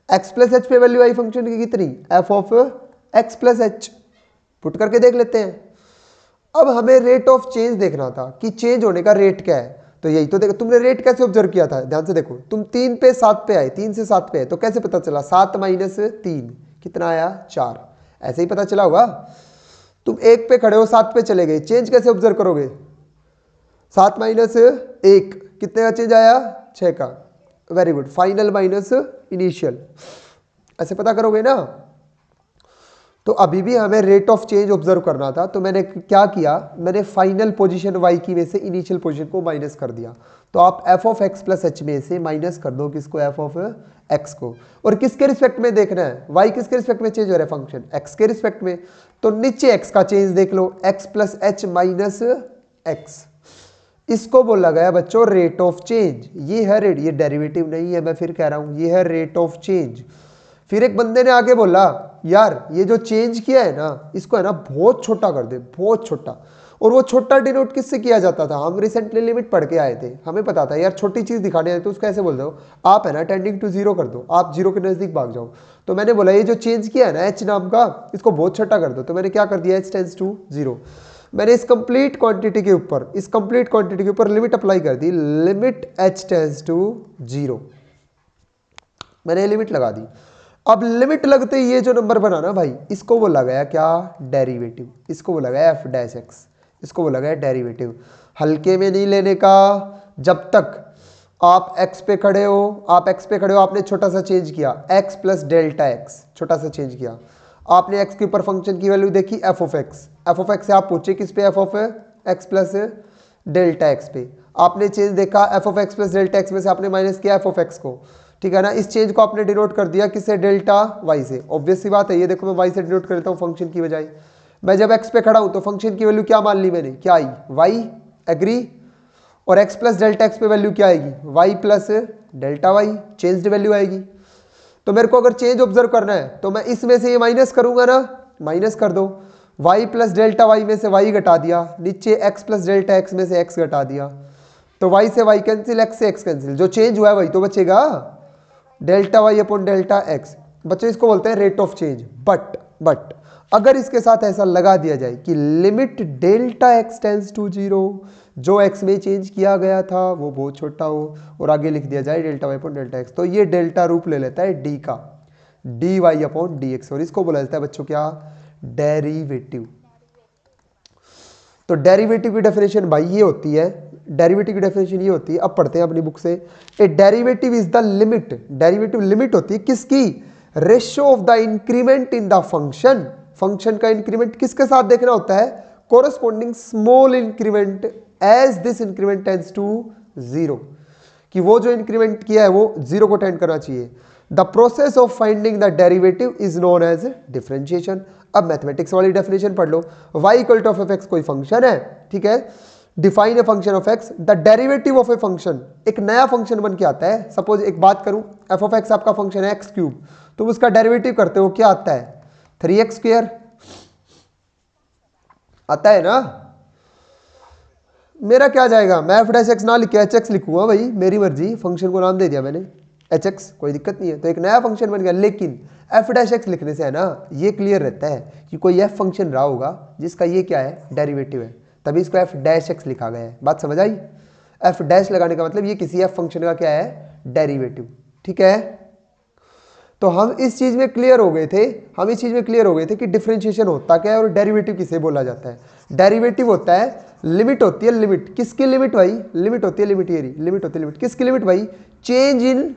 x plus h पे वैल्यू आई फंक्शन की कितनी, f of x plus h, put करके देख लेते हैं। अब हमें रेट ऑफ चेंज देखना था कि चेंज होने का रेट क्या है। तो यही तो देखो, तुमने रेट कैसे ऑब्जर्व किया था, ध्यान से देखो, तुम 3 पे 7 पे आए, 3 से 7 पे आए, तो कैसे पता चला, 7 माइनस 3 कितना आया, 4, ऐसे ही पता चला होगा। तुम 1 पे खड़े हो, 7 पे चले गए, चेंज कैसे ऑब्जर्व करोगे, 7 माइनस 1 कितने का चेंज आया, 6 का, very good, final minus initial, ऐसे पता करोगे ना। तो अभी भी हमें रेट ऑफ चेंज ऑब्जर्व करना था, तो मैंने क्या किया, मैंने फाइनल पोजीशन y की में से इनिशियल पोजीशन को माइनस कर दिया। तो आप f of x plus h में से माइनस कर दो किसको, f ऑफ x को, और किसके रिस्पेक्ट में देखना है, y किसके रिस्पेक्ट में चेंज हो रहा है फंक्शन, x के रिस्पेक्ट में। तो नीचे x का चेंज देख लो, x plus h minus x, इसको बोला गया बच्चों रेट ऑफ चेंज। ये है रेट, ये डेरिवेटिव नहीं है, मैं फिर कह रहा हूं, ये है रेट ऑफ चेंज। फिर एक बंदे ने आगे बोला यार ये जो चेंज किया है ना, इसको है ना बहुत छोटा कर दे, बहुत छोटा। और वो छोटा डिनोट किससे किया जाता था, हम रिसेंटली लिमिट पढ़ के आए थे, हमें पता था यार छोटी चीज दिखाने आए तो उसको ऐसे बोल दो, आप है ना टेंडिंग टू 0 कर दो, आप 0 के नजदीक भाग जाओ। तो मैंने बोला ये जो चेंज किया है ना h नाम का, इसको बहुत छोटा कर दो। तो मैंने क्या कर दिया, h टेंड्स टू 0। मैंने इस कंप्लीट क्वांटिटी के ऊपर, इस कंप्लीट क्वांटिटी के ऊपर लिमिट अप्लाई कर दी, लिमिट h टेंड्स टू 0, मैंने लिमिट लगा दी। अब लिमिट लगते ही ये जो नंबर बना ना भाई, इसको बोला गया क्या, डेरिवेटिव, इसको बोला गया f डैश x, इसको बोला गया डेरिवेटिव। हल्के में नहीं लेने का, जब तक आप x पे खड़े हो, आप x पे खड़े हो, आपने छोटा सा चेंज किया, x प्लस डेल्टा x, छोटा सा चेंज किया, आपने x के ऊपर फंक्शन की वैल्यू देखी f of x, f of x से आप पूछे किस पे, f of x plus delta x पे, आपने चेंज देखा f of x plus delta x में से आपने माइनस किया f ऑफ x को, ठीक है ना। इस चेंज को आपने डिनोट कर दिया किससे, डेल्टा y से। ऑब्वियस सी बात है, ये देखो मैं y से डिनोट कर लेता हूँ फंक्शन की बजाय। मैं जब x पे खड़ा हूँ तो फंक्शन की वैल्यू क्या मान ली मैंने, क्या आई, y, एग्री। और x प्लस डेल्टा x पे वैल्यू क्या आएगी, y plus delta y, changed value आएगी। तो मेरे को अगर चेंज ऑब्जर्व करना है तो मैं इसमें से ये माइनस करूंगा ना, माइनस कर दो, y प्लस डेल्टा y में से y घटा दिया, नीचे x प्लस डेल्टा x में से x घटा दिया, तो y से y कैंसिल, x से x कैंसिल, जो चेंज हुआ है वही तो बचेगा, delta y upon delta x. बच्चों इसको बोलते हैं रेट ऑफ चेंज। बट अगर इसके साथ ऐसा लगा दिया जाए कि limit delta x tends to 0, जो एक्स में चेंज किया गया था वो बहुत छोटा हो, और आगे लिख दिया जाए delta y upon delta x, तो ये डेल्टा रूप ले लेता है डी का, d y upon d x, और इसको बोला जाता है बच्चों क्या, डेरिवेटिव। तो डेरिवेटिव की डेफिनेशन भाई ये होती है, डेरिवेटिव की डेफिनेशन ये होती है, अब पढ़ते हैं अपनी बुक से। A derivative is the limit, derivative limit होती है किसकी, ratio of the increment in the function, function का इंक्रीमेंट किसके साथ देखना होता है, corresponding small increment as this increment tends to 0, कि वो जो इंक्रीमेंट किया है वो 0 को टेंड करना चाहिए। The process of finding the derivative is known as differentiation. अब मैथमेटिक्स वाली डेफिनेशन पढ़ लो, y इक्वल टू f(x) कोई फंक्शन है, ठीक है, define a function of x, the derivative of a function, एक नया फंक्शन बन के आता है। सपोज एक बात करूं, f ऑफ x आपका फंक्शन है x क्यूब, तुम उसका डेरिवेटिव करते हो क्या आता है, 3x स्क्वायर आता है ना। मेरा क्या जाएगा, मैं f डैश x ना लिख के hx लिखूंगा भाई, मेरी मर्जी, फंक्शन को नाम दे दिया मैंने hx, कोई दिक्कत नहीं है, तो एक नया फंक्शन बन गया। लेकिन f डैश x लिखने से है ना ये क्लियर रहता है कि कोई f फंक्शन रहा होगा जिसका ये क्या है, डेरिवेटिव है, तभी इसको f डैश x लिखा गया है। बात समझ आई, f डैश लगाने का मतलब ये किसी f फंक्शन का क्या है, डेरिवेटिव, ठीक है। तो हम इस चीज में क्लियर हो गए थे, हम इस चीज में क्लियर हो गए थे कि डिफरेंशिएशन होता क्या है और डेरिवेटिव किसे बोला जाता है। डेरिवेटिव होता है, लिमिट होती है, लिमिट किसकी लिमिट भाई, लिमिट होती है, लिमिट ये लिमिट होती है, लिमिट किसकी लिमिट भाई, change in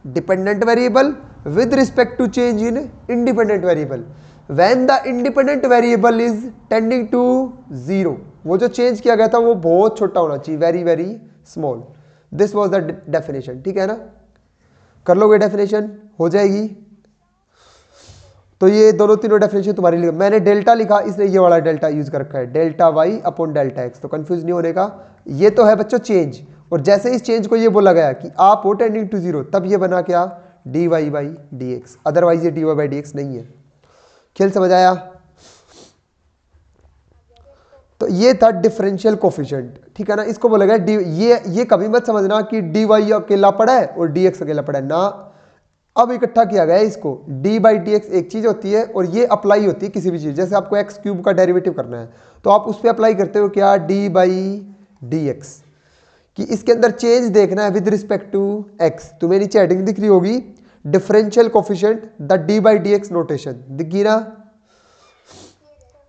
dependent variable with respect to change in independent variable, when the independent variable is tending to 0, वो जो चेंज किया गया था वो बहुत छोटा होना चाहिए, very very small. This was the definition, ठीक है ना, कर लोगे डेफिनेशन, हो जाएगी। तो ये दोनों तीनों डेफिनेशन तुम्हारी लिखा, मैंने डेल्टा लिखा, इसने ये वाला डेल्टा यूज कर रखा है, delta y upon delta x, तो कंफ्यूज नहीं होने का। ये तो है बच्चों चेंज, और जैसे इस चेंज को ये बोला गया कि आप हो टेंडिंग टू 0, तब ये बना क्या, dy by d x, otherwise ये dy बाई डी एक्स नहीं है। खेल समझ आया? तो ये था डिफरेंशियल कोफिशिएंट, ठीक है ना। इसको बोला गया ये कभी मत समझना कि dy अकेला पड़ा है और dx अकेला पड़ा है ना, अब इकट्ठा किया गया है इसको। डी बाई डी एक्स एक चीज होती है और ये अप्लाई होती है किसी भी चीज, जैसे आपको एक्स क्यूब का डेरिवेटिव करना है तो आप उस पर अप्लाई करते हो क्या, डी बाई डी एक्स, कि इसके अंदर चेंज देखना है विद रिस्पेक्ट टू एक्स। तुम्हें नीचे हेडिंग दिख रही होगी, differential coefficient the D by d x notation, दिखी ना?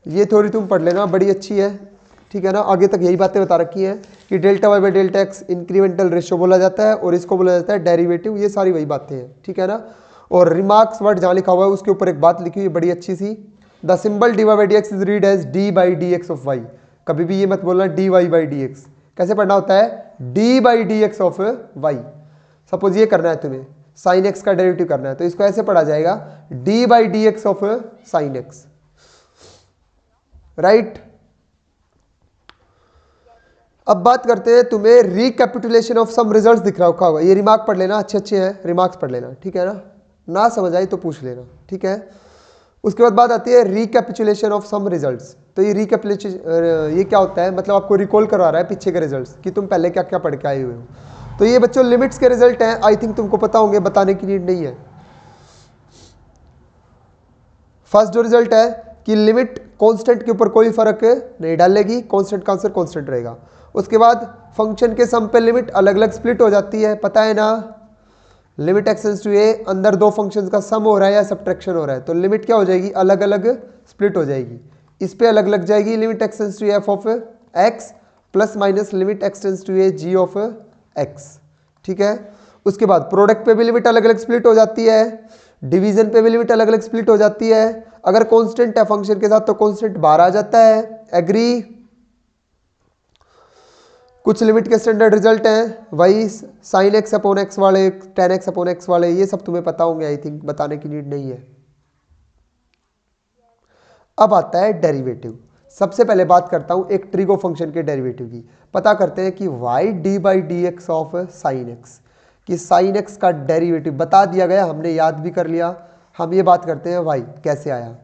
ये थोड़ी तुम पढ़ लेना, बड़ी अच्छी है, ठीक है ना। आगे तक यही बातें बता रखी हैं कि delta y by delta x incremental ratio बोला जाता है और इसको बोला जाता है डेरिवेटिव, ये सारी वही बातें हैं, ठीक है ना। और रिमार्क्स वर्ड जहाँ लिखा हुआ है उसके ऊपर एक बात लिखी हुई है बड़ी अच्छी सी, the symbol d y by d x is read as d by d x of y. कभी भी ये मत बोलना d y by d x, कैसे पढ़ना होता है, d by d x of y. Suppose ये करना है तुम्हें, साइन एक्स का डेरिवेटिव करना है तो इसको ऐसे पढ़ा जाएगा D by d x of sine x, right. अब बात करते हैं, तुम्हें रिकैपिटुलेशन ऑफ सम रिजल्ट्स दिख रहा होगा, ये रिमार्क पढ़ लेना, अच्छे अच्छे हैं रिमार्क्स पढ़ लेना, ठीक है ना समझ आई तो पूछ लेना, ठीक है। उसके बाद बात आती है रिकैपिचुलेशन ऑफ सम रिजल्ट्स। तो ये रिकैपिचुलेशन ये क्या होता है, मतलब आपको रिकॉल करवा रहा है पीछे के रिजल्ट्स कि तुम पहले क्या क्या पढ़ के आए हुए हो। तो ये बच्चों लिमिट्स के रिजल्ट हैं, आई थिंक तुमको पता होंगे, बताने की नीड नहीं है। फर्स्ट जो रिजल्ट है कि लिमिट कांस्टेंट के ऊपर कोई फर्क नहीं डालेगी, कांस्टेंट का आंसर कांस्टेंट रहेगा। उसके बाद फंक्शन के सम पे लिमिट अलग अलग स्प्लिट हो जाती है, पता है ना, लिमिट एक्सटेंड्स टू ए, अंदर दो फंक्शंस का सम हो रहा है या सब्ट्रैक्शन हो रहा है तो लिमिट क्या हो जाएगी, अलग अलग स्प्लिट हो जाएगी। इस पे अलग लग जाएगी, limit extends to f of x plus minus limit extends to a g of x, ठीक है। उसके बाद प्रोडक्ट पे भी लिमिट अलग अलग स्प्लिट हो जाती है, डिवीजन पे भी लिमिट अलग अलग स्प्लिट हो जाती है। अगर कांस्टेंट है फंक्शन के साथ तो कांस्टेंट बाहर आ जाता है, एग्री। कुछ लिमिट के स्टैंडर्ड रिजल्ट हैं वही साइन एक्स अपॉन एक्स वाले, टेन एक्स अपॉन एक्स वाले, ये सब तुम्हें पता होंगे, आई थिंक बताने की नीड नहीं है। अब आता है डेरिवेटिव। सबसे पहले बात करता हूं एक ट्रिगो फंक्शन के डेरिवेटिव की। पता करते हैं कि y d by d x of sine x, कि साइन एक्स का डेरिवेटिव बता दिया गया, हमने याद भी कर लिया। हम ये बात करते हैं वाई कैसे आया,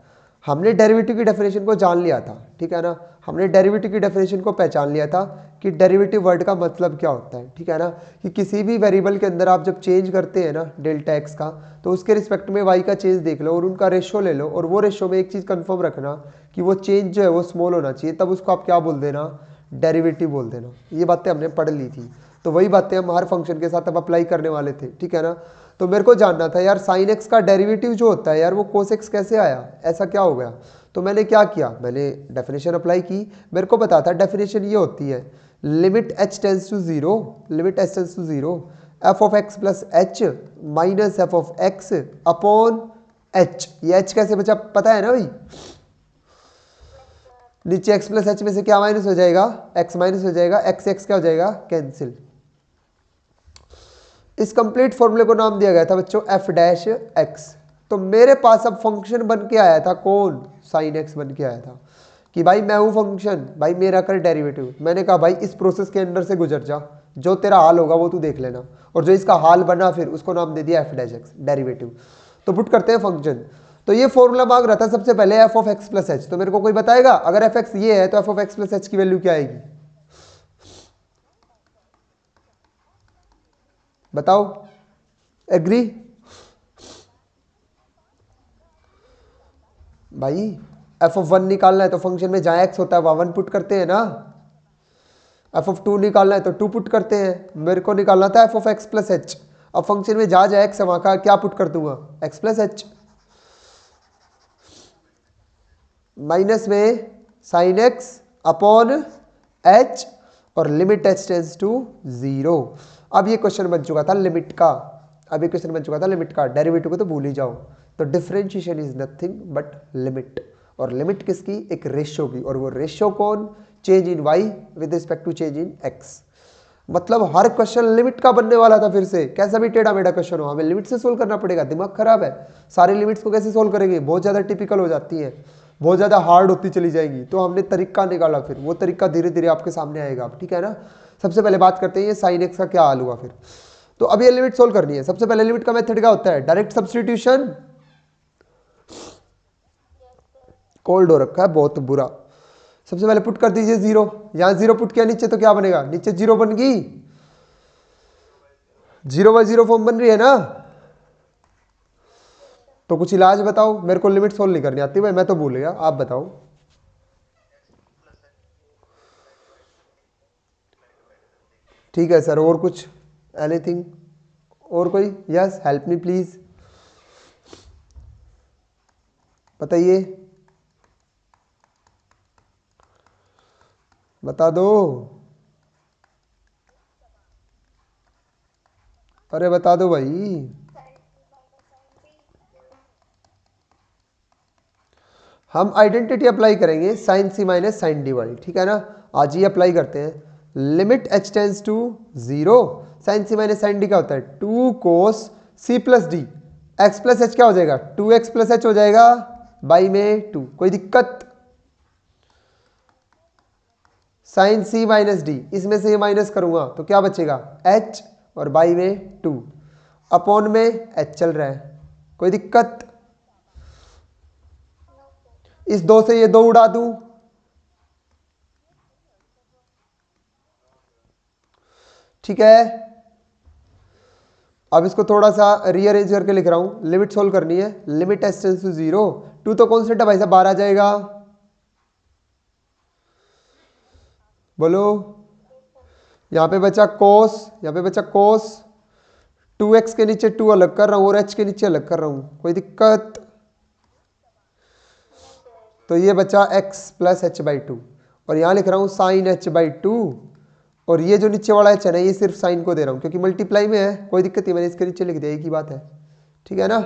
हमने डेरिवेटिव की डेफिनेशन को जान लिया था, ठीक है ना। हमने डेरिवेटिव की डेफिनेशन को पहचान लिया था कि डेरिवेटिव वर्ड का मतलब क्या होता है, ठीक है ना। कि किसी भी वेरिएबल के अंदर आप जब चेंज करते हैं ना डेल्टा एक्स का, तो उसके रिस्पेक्ट में वाई का चेंज देख लो और उनका रेशियो ले लो, और वो रेशियो में एक चीज़ कंफर्म रखना कि वो चेंज जो है वो स्मॉल होना चाहिए, तब उसको आप क्या बोल देना, डेरिवेटिव बोल देना। ये बातें हमने पढ़ ली थी, तो वही बातें हम हर फंक्शन के साथ अब अप्लाई करने वाले थे, ठीक है ना। तो मेरे को जानना था यार साइन एक्स का डेरिवेटिव जो होता है यार वो कोस एक्स कैसे आया, ऐसा क्या हो गया। तो मैंने क्या किया, मैंने डेफिनेशन अप्लाई की। मेरे को पता था डेफिनेशन ये होती है limit h tends to zero, limit h tends to zero f of x plus h minus f of x upon h. ये एच कैसे बचा पता है ना भाई, नीचे एक्स प्लस एच में से क्या माइनस हो जाएगा, एक्स माइनस हो जाएगा, एक्स एक्स क्या हो जाएगा, कैंसिल। इस कंप्लीट फॉर्मूले को नाम दिया गया था बच्चों एफ डैश एक्स। तो मेरे पास अब फंक्शन बन के आया था कौन, साइन एक्स बन के आया था कि भाई मैं हूं फंक्शन, भाई मेरा कर डेरिवेटिव। मैंने कहा भाई इस प्रोसेस के अंदर से गुजर जा, जो तेरा हाल होगा वो तू देख लेना, और जो इसका हाल बना फिर उसको नाम दे दिया एफ डैश एक्स डेरिवेटिव। तो पुट करते हैं फंक्शन। तो ये फॉर्मूला मांग रहा था सबसे पहले F of x plus H. तो मेरे को कोई बताएगा अगर एफ एक्स ये है तो f of x plus H की वैल्यू क्या आएगी, बताओ, एग्री। भाई एफ ऑफ वन निकालना है तो फंक्शन में जहां एक्स होता है वहां वन पुट करते हैं ना, एफ ऑफ टू निकालना है तो टू पुट करते हैं। मेरे को निकालना था F of x plus H, अब फंक्शन में जहां जहां एक्स है वहां का क्या पुट कर दूंगा, एक्स प्लस एच, माइनस में साइन एक्स अपॉन एच और limit h tends to zero. अब ये क्वेश्चन बन चुका था लिमिट का, अब ये क्वेश्चन बन चुका था लिमिट का, डेरिवेटिव को तो भूल ही जाओ। तो differentiation is nothing but limit, और लिमिट किसकी, एक रेशियो की, और वो रेशियो कौन, change in y with respect to change in x. मतलब हर क्वेश्चन लिमिट का बनने वाला था, फिर से कैसा भी टेढ़ा मेढ़ा क्वेश्चन हो हमें लिमिट से सोल्व करना पड़ेगा। दिमाग खराब है, सारी लिमिट्स को कैसे सोल्व करेंगे, बहुत ज़्यादा टिपिकल हो जाती है, बहुत ज़्यादा हार्ड होती चली जाएगी। तो हमने तरीका निकाला, फिर वो तरीका धीरे धीरे आपके सामने आएगा, ठीक है ना। सबसे पहले बात करते हैं ये साइन एक्स का क्या हाल हुआ फिर। तो अब ये लिमिट सोल्व करनी है। सबसे पहले लिमिट का मेथड क्या होता है, डायरेक्ट सब्स्टिट्यूशन। कोल्ड हो रखा है बहुत बुरा। सबसे पहले पुट कर दीजिए 0, यहां 0 पुट किया नीचे तो क्या बनेगा, नीचे 0 बन गई, 0/0 फॉर्म बन रही है ना। तो कुछ इलाज बताओ, मेरे को लिमिट सोल्व नहीं करनी आती भाई, मैं तो भूल गया, आप बताओ। ठीक है सर, और कुछ, एनीथिंग, और कोई, यस हेल्प मी प्लीज, बताइए, बता दो, अरे बता दो भाई। हम आइडेंटिटी अप्लाई करेंगे sine c minus sine d वाली, ठीक है ना। आज ही अप्लाई करते हैं। Limit h tends to 0, sine c minus sine d क्या होता है, 2 cos c plus d, x plus h क्या हो जाएगा, 2x प्लस एच हो जाएगा बाई में 2, कोई दिक्कत। साइन सी माइनस डी, इसमें से ये माइनस करूंगा तो क्या बचेगा, h और बाई में 2, अपॉन में h चल रहा है, कोई दिक्कत। इस 2 से ये 2 उड़ा दूं, ठीक है। अब इसको थोड़ा सा रीअरेंज करके लिख रहा हूं, लिमिट सोल्व करनी है। लिमिट एच टेंस टू 0, 2 तो कॉन्स्टेंट है भाई साहब, 12 आ जाएगा, बोलो। यहां पे बचा कोस, यहां पे बचा कोस, 2x के नीचे 2 अलग कर रहा हूं और h के नीचे अलग कर रहा हूं, कोई दिक्कत। तो ये बचा x प्लस एच बाई 2, और यहां लिख रहा हूं साइन h बाई 2, और ये जो नीचे वाला h है ना, ये सिर्फ साइन को दे रहा हूं क्योंकि मल्टीप्लाई में है, कोई दिक्कत नहीं, मैंने इसके नीचे लिख दिया, एक ही बात है, ठीक है ना।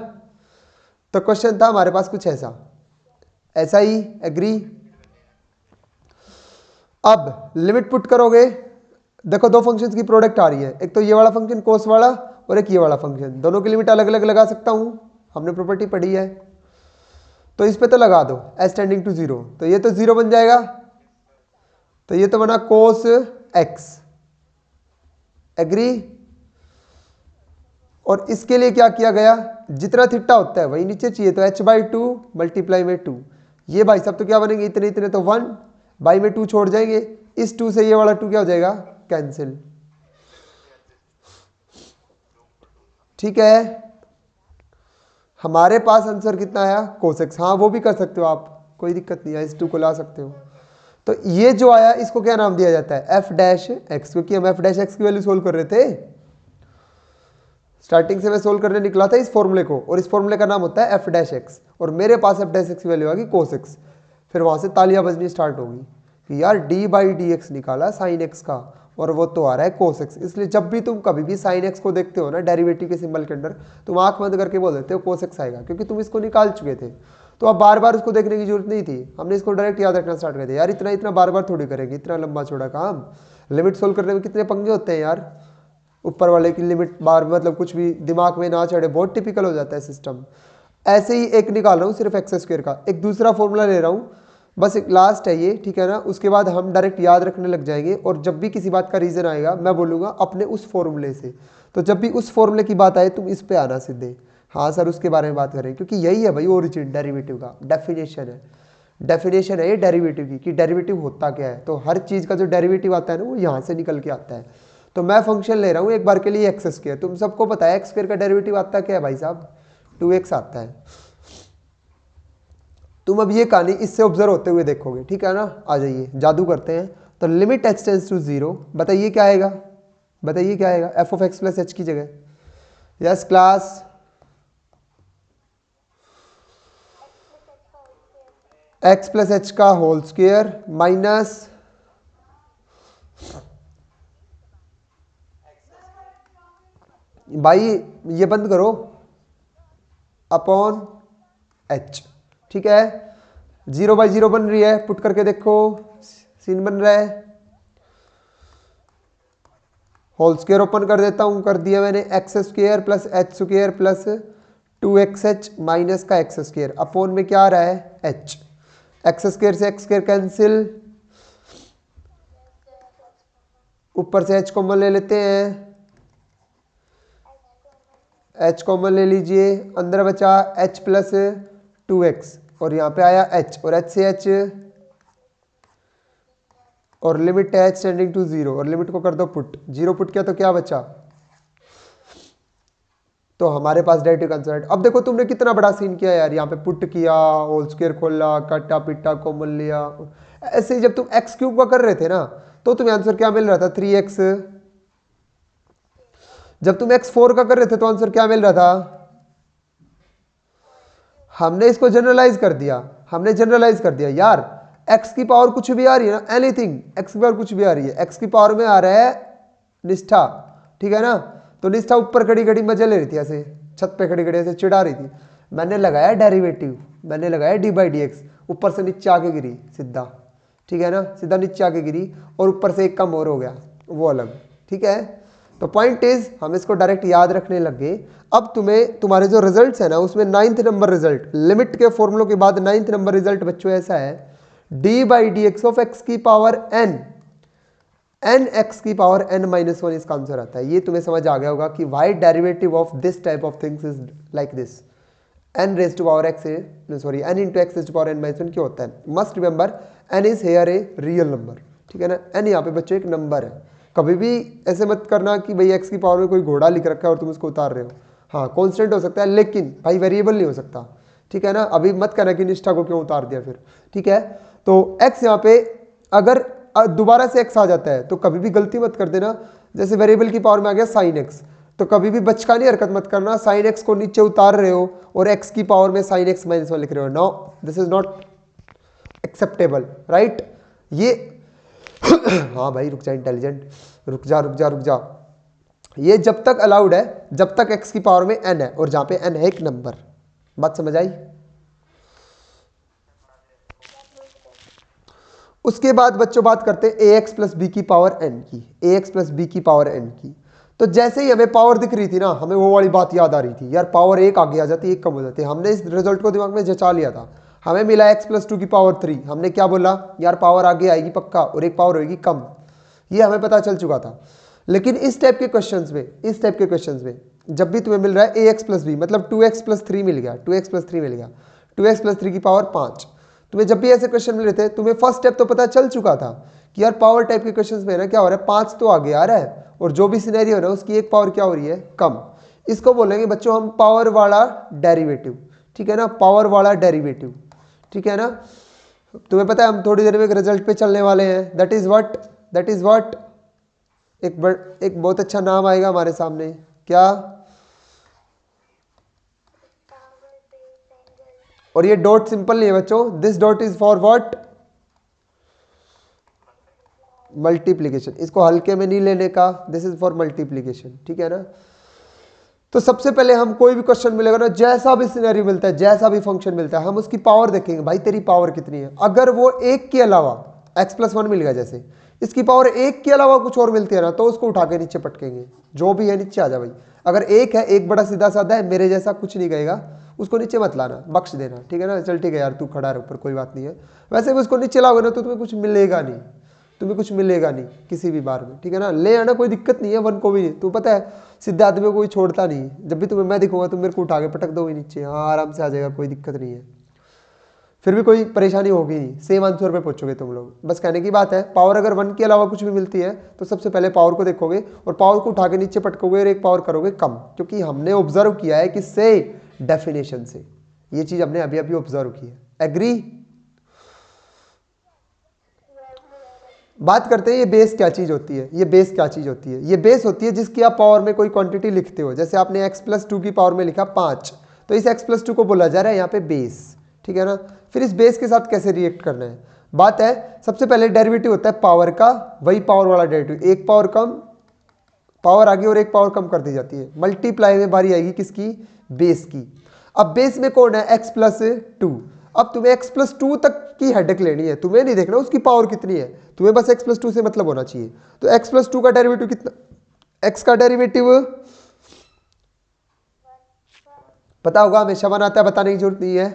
तो क्वेश्चन था हमारे पास कुछ ऐसा, ऐसा ही, एग्री। अब लिमिट पुट करोगे, देखो दो फंक्शंस की प्रोडक्ट आ रही है, एक तो ये वाला फंक्शन कोस वाला और एक ये वाला फंक्शन, दोनों की लिमिट अलग अलग लगा सकता हूं, हमने प्रॉपर्टी पढ़ी है। तो इस पे तो लगा दो एस टेंडिंग टू 0, तो ये तो 0 बन जाएगा, तो ये तो बना कोस एक्स, एग्री। और इसके लिए क्या किया गया, जितना थीटा होता है वही नीचे चाहिए, तो h बाई 2 मल्टीप्लाई में 2, ये भाई सब तो क्या बनेंगे, इतने इतने तो 1 बाई में 2 छोड़ जाएंगे, इस 2 से ये वाला 2 क्या हो जाएगा, कैंसिल, ठीक है। हमारे पास आंसर कितना आया, कोसेक्स, हाँ वो भी कर सकते हो आप, कोई दिक्कत नहीं है, इस 2 को ला सकते हो। तो ये जो आया इसको क्या नाम दिया जाता है, एफ डैश एक्स, क्योंकि हम एफ डैश एक्स की वैल्यू सोल्व कर रहे थे। स्टार्टिंग से मैं सोल्व करने निकला था इस फॉर्मूले को, और इस फॉर्मूले का नाम होता है एफ डैश एक्स, और मेरे पास एफ डैश एक्स की वैल्यू आ गई कोस एक्स। फिर वहां से तालियां बजनी स्टार्ट होगी कि यार डी बाई डी एक्स निकाला साइन एक्स का, और वो तो आ रहा है कोस एक्स। इसलिए जब भी तुम कभी भी साइन एक्स को देखते हो ना डेरिवेटिव के सिंबल के अंदर, तुम आंख बंद करके बोल देते हो कोस एक्स आएगा, क्योंकि तुम इसको निकाल चुके थे। तो अब बार बार उसको देखने की जरूरत नहीं थी, हमने इसको डायरेक्ट याद रखना स्टार्ट कर दिया। यार इतना इतना बार बार थोड़ी करेंगे, इतना लंबा चौड़ा काम। लिमिट सोल्व करने में कितने पंगे होते हैं यार, ऊपर वाले की लिमिट बार, मतलब कुछ भी दिमाग में ना चढ़े, बहुत टिपिकल हो जाता है सिस्टम। ऐसे ही एक निकाल रहा हूँ सिर्फ एक्स स्क्वायर का, एक दूसरा फॉर्मूला ले रहा हूँ, बस एक लास्ट है ये, ठीक है ना। उसके बाद हम डायरेक्ट याद रखने लग जाएंगे, और जब भी किसी बात का रीजन आएगा मैं बोलूँगा अपने उस फॉर्मूले से। तो जब भी उस फॉर्मूले की बात आए तुम इस पे आना सीधे, हाँ सर उसके बारे में बात करें, क्योंकि यही है भाई ओरिजिन डेरिवेटिव का, डेफिनेशन है, डेफिनेशन है ये डेरिवेटिव की, कि डेरिवेटिव होता क्या है। तो हर चीज़ का जो डेरिवेटिव आता है ना वो यहाँ से निकल के आता है। तो मैं फंक्शन ले रहा हूँ एक बार के लिए एक्स स्क्वायर, तुम सबको पता है एक्स स्क्वायर का डेरिवेटिव आता क्या है भाई साहब, 2x आता है। तुम अब ये कहानी इससे ऑब्जर्व होते हुए देखोगे, ठीक है ना। आ जाइए जादू करते हैं। तो लिमिट h टेंस टू 0, बताइए क्या आएगा, बताइए क्या आएगा, F of x plus H की जगह, yes class, x plus H का होल स्क्वायर माइनस भाई ये बंद करो, अपॉन h, ठीक है। 0/0 बन रही है, पुट करके देखो, सीन बन रहा है। होल स्क्वायर ओपन कर देता हूं, कर दिया मैंने, x square plus H square plus 2xh minus का एक्स स्क्वायर, अपॉन में क्या आ रहा है h, एक्स स्क्वायर से एक्स स्क्वायर कैंसिल, ऊपर से h कॉमन ले लेते हैं, h कॉमन ले लीजिए, अंदर बचा h प्लस 2x और यहाँ पे आया h और h से h और लिमिट है h टेंडिंग टू 0 और लिमिट को कर दो पुट, 0 पुट किया तो क्या बचा, तो हमारे पास डेरिवेटिव कंसर्ट। अब देखो तुमने कितना बड़ा सीन किया यार, यहाँ पे पुट किया, होल स्क्वायर खोला, काटा पिटा कॉमन लिया। ऐसे ही जब तुम एक्स क्यूब का कर रहे थे ना तो तुम्हें आंसर क्या मिल रहा था 3x। जब तुम x4 का कर रहे थे तो आंसर क्या मिल रहा था, हमने इसको जनरलाइज कर दिया, हमने जनरलाइज कर दिया यार, x की पावर कुछ भी आ रही है ना, एनीथिंग x की पावर कुछ भी आ रही है, x की पावर में आ रहा है निष्ठा, ठीक है ना, तो निष्ठा ऊपर खड़ी खड़ी मजे ले रही थी, ऐसे छत पे खड़ी खड़ी ऐसे चिढ़ा रही थी, मैंने लगाया डेरिवेटिव, मैंने लगाया d/dx, ऊपर से नीचे आके गिरी सीधा, ठीक है ना, सीधा नीचे आके गिरी और ऊपर से एक कम और हो गया वो अलग, ठीक है। तो पॉइंट इज हम इसको डायरेक्ट याद रखने लग गए। अब तुम्हें तुम्हारे जो रिजल्ट्स है ना उसमें 9th नंबर रिजल्ट, लिमिट के फॉर्मूलों के बाद 9th नंबर रिजल्ट बच्चों ऐसा है, d/dx ऑफ x की पावर n, n x की पावर n-1 इसका आंसर आता है। ये तुम्हें समझ आ गया होगा कि y derivative of this type of things is like this, n raise to power x sorry n into x raise to power n-1 क्यों होता है। Must remember n is here a real number, ठीक है ना, n यहाँ पे बच्चों एक नंबर है। कभी भी ऐसे मत करना कि भाई x की पावर में कोई घोड़ा लिख रखा है और तुम उसको उतार रहे हो, हाँ कॉन्स्टेंट हो सकता है लेकिन भाई वेरिएबल नहीं हो सकता, ठीक है ना। अभी मत कहना कि निष्ठा को क्यों उतार दिया फिर, ठीक है। तो x यहाँ पे अगर दोबारा से x आ जाता है तो कभी भी गलती मत कर देना, जैसे वेरिएबल की पावर में आ गया sin x, तो कभी भी बचकानी हरकत मत करना, sin x को नीचे उतार रहे हो और x की पावर में sin x-1 लिख रहे हो, no this is not acceptable, right. ये हाँ भाई रुक जा इंटेलिजेंट, रुक जा रुक जा रुक जा, ये जब तक अलाउड है जब तक x की पावर में n है और जहां पे n है एक नंबर, बात समझ आई। उसके बाद बच्चों बात करते हैं ax प्लस बी की पावर n की, ax प्लस बी की पावर n की। तो जैसे ही हमें पावर दिख रही थी ना हमें वो वाली बात याद आ रही थी, यार पावर एक आगे आ जाती है एक कम हो जाती है, हमने इस रिजल्ट को दिमाग में जचा लिया था। हमें मिला x प्लस 2 की पावर 3, हमने क्या बोला यार पावर आगे आएगी पक्का और एक पावर होगी कम, ये हमें पता चल चुका था। लेकिन इस टाइप के क्वेश्चंस में, इस टाइप के क्वेश्चंस में जब भी तुम्हें मिल रहा है ax प्लस बी मतलब 2x प्लस 3 मिल गया, 2x प्लस 3 मिल गया, 2x प्लस 3 की पावर 5, तुम्हें जब भी ऐसे क्वेश्चन मिले थे तुम्हें फर्स्ट स्टेप तो पता चल चुका था कि यार पावर टाइप के क्वेश्चंस में ना क्या हो रहा है, 5 तो आगे आ रहा है और जो भी सिनेरियो है ना उसकी एक पावर क्या हो रही है कम। इसको बोलेंगे बच्चों हम पावर वाला डेरिवेटिव, ठीक है ना, पावर वाला डेरिवेटिव, ठीक है ना। तुम्हें पता है हम थोड़ी देर में एक रिजल्ट पे चलने वाले हैं, दैट इज व्हाट एक बहुत अच्छा नाम आएगा हमारे सामने, क्या, और ये डॉट सिंपल नहीं है बच्चों, this dot is for what, multiplication, इसको हल्के में नहीं लेने का, दिस इज फॉर मल्टीप्लीकेशन, ठीक है ना। तो सबसे पहले हम कोई भी क्वेश्चन मिलेगा ना, जैसा भी सिनेरियो मिलता है, जैसा भी फंक्शन मिलता है, हम उसकी पावर देखेंगे, भाई तेरी पावर कितनी है। अगर वो एक के अलावा x+1 मिल गया, जैसे इसकी पावर एक के अलावा कुछ और मिलती है ना तो उसको उठा के नीचे पटकेंगे, जो भी है नीचे आ जा भाई। अगर एक है, एक बड़ा सीधा साधा है, मेरे जैसा कुछ नहीं कहेगा, उसको नीचे मत लाना, बख्श देना, ठीक है ना। चल ठीक है यार तू खड़ा है ऊपर, कोई बात नहीं है। वैसे भी उसको नीचे लाओगे ना तो तुम्हें कुछ मिलेगा नहीं, तुम्हें कुछ मिलेगा नहीं किसी भी बार में, ठीक है ना। ले आना कोई दिक्कत नहीं है, वन को भी नहीं, तुम्हें पता है सीधे आदमी को कोई छोड़ता नहीं, जब भी तुम्हें मैं दिखूंगा तुम मेरे को उठा के पटक दो नीचे, हाँ आराम से आ जाएगा, कोई दिक्कत नहीं है, फिर भी कोई परेशानी होगी नहीं, सेम आंसर पे पहुंचोगे तुम लोग। बस कहने की बात है, पावर अगर 1 के अलावा कुछ भी मिलती है तो सबसे पहले पावर को देखोगे और पावर को उठा के नीचे पटकोगे और एक पावर करोगे कम, क्योंकि हमने ऑब्जर्व किया है किससे, डेफिनेशन से, ये चीज हमने अभी अभी ऑब्जर्व की है। एग्री। बात करते हैं ये बेस क्या चीज होती है, ये बेस क्या चीज होती है, ये बेस होती है जिसकी आप पावर में कोई क्वांटिटी लिखते हो, जैसे आपने x+2 की पावर में लिखा 5, तो इस x+2 को बोला जा रहा है यहाँ पे बेस, ठीक है ना। फिर इस बेस के साथ कैसे रिएक्ट करना है, बात है सबसे पहले डेरिवेटिव होता है पावर का, वही पावर वाला डेरिवेटिव, एक पावर कम, पावर आगे और एक पावर कम कर दी जाती है, मल्टीप्लाई में बारी आएगी किसकी, बेस की। अब बेस में कौन है, x+2, अब तुम्हें x+2 तक की हेडेक लेनी है, तुम्हें नहीं देखना उसकी पावर कितनी है, तुम्हें बस x+2 से मतलब होना चाहिए। तो x+2 का डेरिवेटिव कितना, x का डेरिवेटिव पता होगा, हमेशा बनाता है, बताने की जरूरत नहीं है,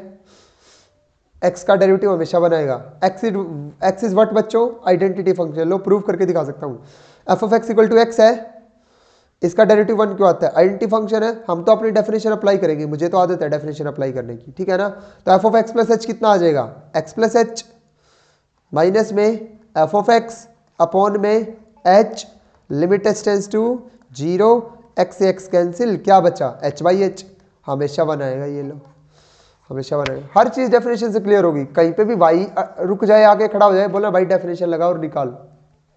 x का डेरिवेटिव हमेशा बनाएगा। x इज व्हाट बच्चों, आइडेंटिटी फंक्शन, लो प्रूव करके दिखा सकता हूं। F of x equal to x है, इसका डेरिवेटिव 1 क्यों आता है? आइडेंटिटी फंक्शन है, हम तो अपनी डेफिनेशन अप्लाई करेंगे, मुझे तो आदत है डेफिनेशन अप्लाई करने की, ठीक है ना। तो f of x plus h कितना आ जाएगा? एक्स प्लस एच माइनस में एफ ऑफ एक्स अपॉन में h, limit h tends to 0, x से एक्स कैंसिल, क्या बचा? एच बाई एच, हमेशा 1 आएगा, ये लो हमेशा 1 आएगा। हर चीज़ डेफिनेशन से क्लियर होगी, कहीं पे भी भाई रुक जाए, आगे खड़ा हो जाए, बोला भाई डेफिनेशन लगा और निकाल,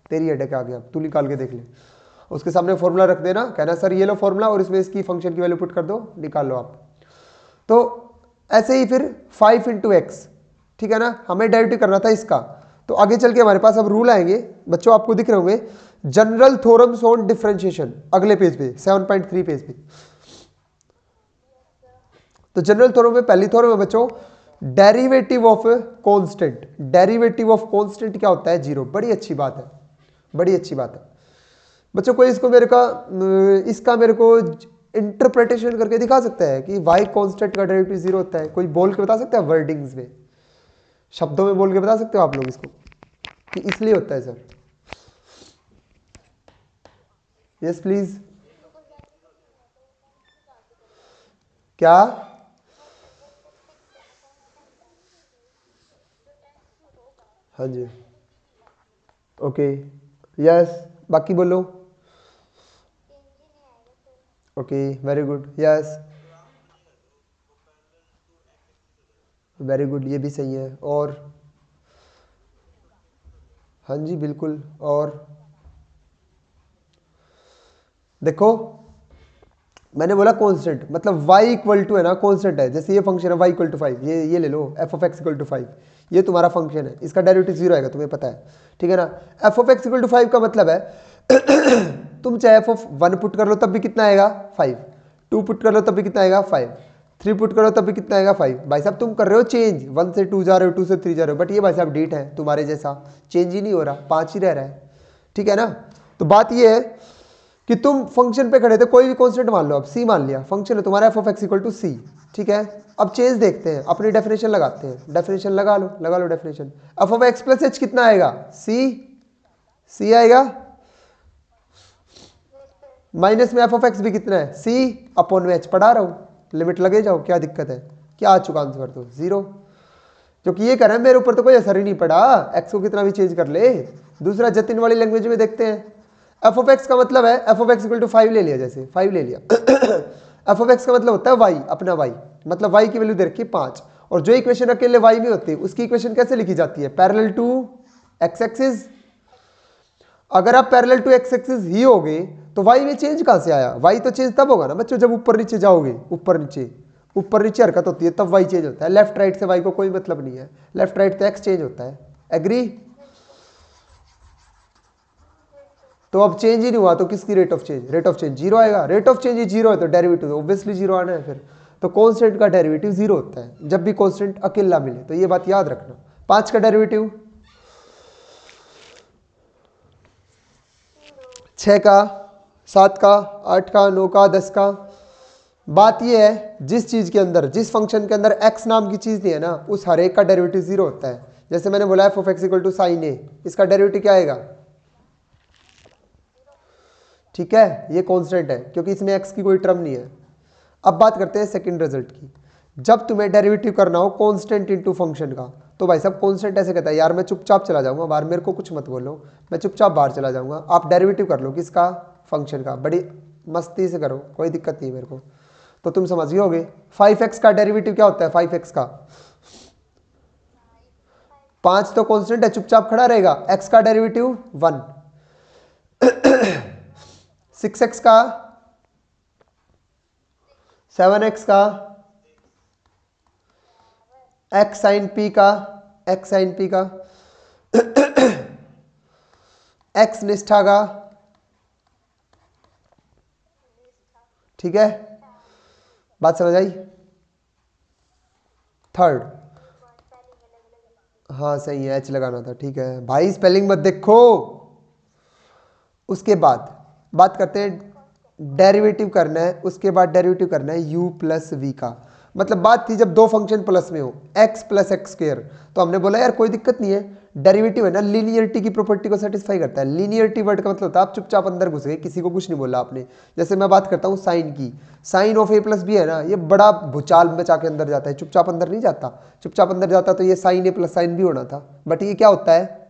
तेरी हेडेक आ गया, तू निकाल के देख ले। उसके सामने फॉर्मूला रख देना, कहना सर ये लो फॉर्मूला और इसमें इसकी फंक्शन की वैल्यू पुट कर दो, निकाल लो आप। तो ऐसे ही फिर 5 इंटू एक्स, ठीक है ना, हमें डेरिवेटिव करना था इसका। तो आगे चल के हमारे पास अब रूल आएंगे बच्चों, आपको दिख रहे होंगे, जनरल थ्योरम्स ऑन डिफरेंशिएशन, अगले पेज पे 7.3 पेज पे। तो जनरल थ्योरम में पहली थ्योरम है बच्चों, derivative of constant. Derivative of constant क्या होता है? 0। बड़ी अच्छी बात है, बड़ी अच्छी बात है बच्चों। कोई इसको इसका मेरे को इंटरप्रिटेशन करके दिखा सकता है कि वाई कांस्टेंट का डेरिवेटिव 0 होता है? कोई बोल के बता सकता है? वर्डिंग्स में, शब्दों में बोल के बता सकते हो आप लोग इसको कि इसलिए होता है सर? Yes please. क्या? हाँ जी, ओके, यस, बाकी बोलो। Okay, very good, yes, very good, ये भी सही है। और हाँ जी बिल्कुल। और देखो मैंने बोला कांस्टेंट मतलब y इक्वल टू है ना, कांस्टेंट है, जैसे ये फंक्शन है y इक्वल टू 5, ये ले लो f of x equal to 5, ये तुम्हारा फंक्शन है, इसका डेरिवेटिव 0 आएगा, तुम्हें पता है, ठीक है ना। f of x equal to 5 का मतलब है तुम चाहे f ऑफ 1 पुट कर लो तब भी कितना आएगा? 5। 2 पुट कर लो तब भी कितना आएगा? 5। 3 पुट करो तब भी कितना आएगा? 5। भाई साहब तुम कर रहे हो चेंज, 1 से 2 जा रहे हो, 2 से 3 जा रहे हो, बट ये भाई साहब डीट है तुम्हारे जैसा, चेंज ही नहीं हो रहा, 5 ही रह रहा है, ठीक है ना। तो बात ये है कि तुम फंक्शन पे खड़े थे, कोई भी कांस्टेंट मान लो, अब c मान लिया, फंक्शन है तुम्हारा f of x equal to c, ठीक है। अब चेंज देखते हैं, अपनी डेफिनेशन लगाते हैं, डेफिनेशन लगा लो definition. f of x plus h कितना आएगा? c आएगा, माइनस में f ऑफ x भी कितना है? c अपॉन में h, पढ़ा रहा हूँ, लिमिट लगे जाओ, क्या दिक्कत है? क्या आ चुका आंसर? तो 0, जो कि ये कर रहे हैं मेरे ऊपर तो कोई असर ही नहीं पड़ा, x को कितना भी चेंज कर ले। दूसरा जतिन वाली लैंग्वेज में देखते हैं, f ऑफ x का मतलब है f of x equal to 5 ले लिया, जैसे 5 ले लिया f ऑफ x का मतलब होता है y, अपना y, मतलब y की वैल्यू दे रखी है 5, और जो इक्वेशन अकेले y में होती है उसकी इक्वेशन कैसे लिखी जाती है? Parallel to x axis. अगर आप पैरेलल टू x एक्सिस ही होगे तो y में चेंज कहां से आया? y तो चेंज तब होगा ना बच्चों जब ऊपर नीचे जाओगे, ऊपर नीचे हरकत होती है तब y चेंज होता है। लेफ्ट राइट से y को कोई मतलब नहीं है, लेफ्ट राइट तो x चेंज होता है, एग्री। तो अब चेंज ही नहीं हुआ तो किसकी rate of change? Rate of change 0 आएगा, रेट ऑफ चेंज ही 0 है तो डेरिवेटिव ऑब्वियसली 0 आना है फिर। तो कांस्टेंट का डेरिवेटिव 0 होता है जब भी कांस्टेंट अकेला मिले, तो ये बात याद रखना। 5 का डेरिवेटिव, 6 का, 7 का, 8 का, 9 का, 10 का। बात ये है जिस चीज के अंदर, जिस फंक्शन के अंदर x नाम की चीज नहीं है ना, उस हर एक का डेरिवेटिव 0 होता है। जैसे मैंने बोला f of x equal to sine a, इसका डेरिवेटिव क्या आएगा? ठीक है, ये कांस्टेंट है क्योंकि इसमें x की कोई टर्म नहीं है। अब बात करते हैं सेकंड रिजल्ट की। जब तुम्हें डेरिवेटिव करना हो कांस्टेंट इनटू फंक्शन का, तो भाई साहब कांस्टेंट ऐसे कहता है, यार मैं चुपचाप चला जाऊंगा बाहर, मेरे को कुछ मत बोलो, मैं चुपचाप बाहर चला जाऊंगा, आप डेरिवेटिव कर लो किसका? फंक्शन का, बड़ी मस्ती से करो, कोई दिक्कत नहीं मेरे को, तो तुम समझ गए होगे। 5x का डेरिवेटिव क्या होता है? 5x का 5 तो कांस्टेंट है, चुपचाप खड़ा रहेगा, x का डेरिवेटिव 1। 6x का, 7x का, x साइन p का, x साइन p का, x निष्ठा का, ठीक है, बात समझ आई? थर्ड, हाँ सही है, h लगाना था, ठीक है भाई, स्पेलिंग मत देखो। उसके बाद बात करते हैं डेरिवेटिव करना है, उसके बाद डेरिवेटिव करना है u प्लस वी का। मतलब बात थी जब दो फंक्शन प्लस में हो, x प्लस एक्स स्क्वायर, तो हमने बोला यार कोई दिक्कत नहीं है, डेरिवेटिव है ना, लीनियरिटी की प्रॉपर्टी को सेटिस्फाई करता है। लीनियरिटी वर्ड का मतलब होता है आप चुपचाप अंदर घुस गए, किसी को कुछ नहीं बोला आपने। जैसे मैं बात करता हूँ साइन की, sine of a plus b है ना, ये बड़ा भूचाल मचा के अंदर जाता है, चुपचाप अंदर नहीं जाता। चुपचाप अंदर जाता तो ये साइन ए प्लस साइन बी होना था, बट ये क्या होता है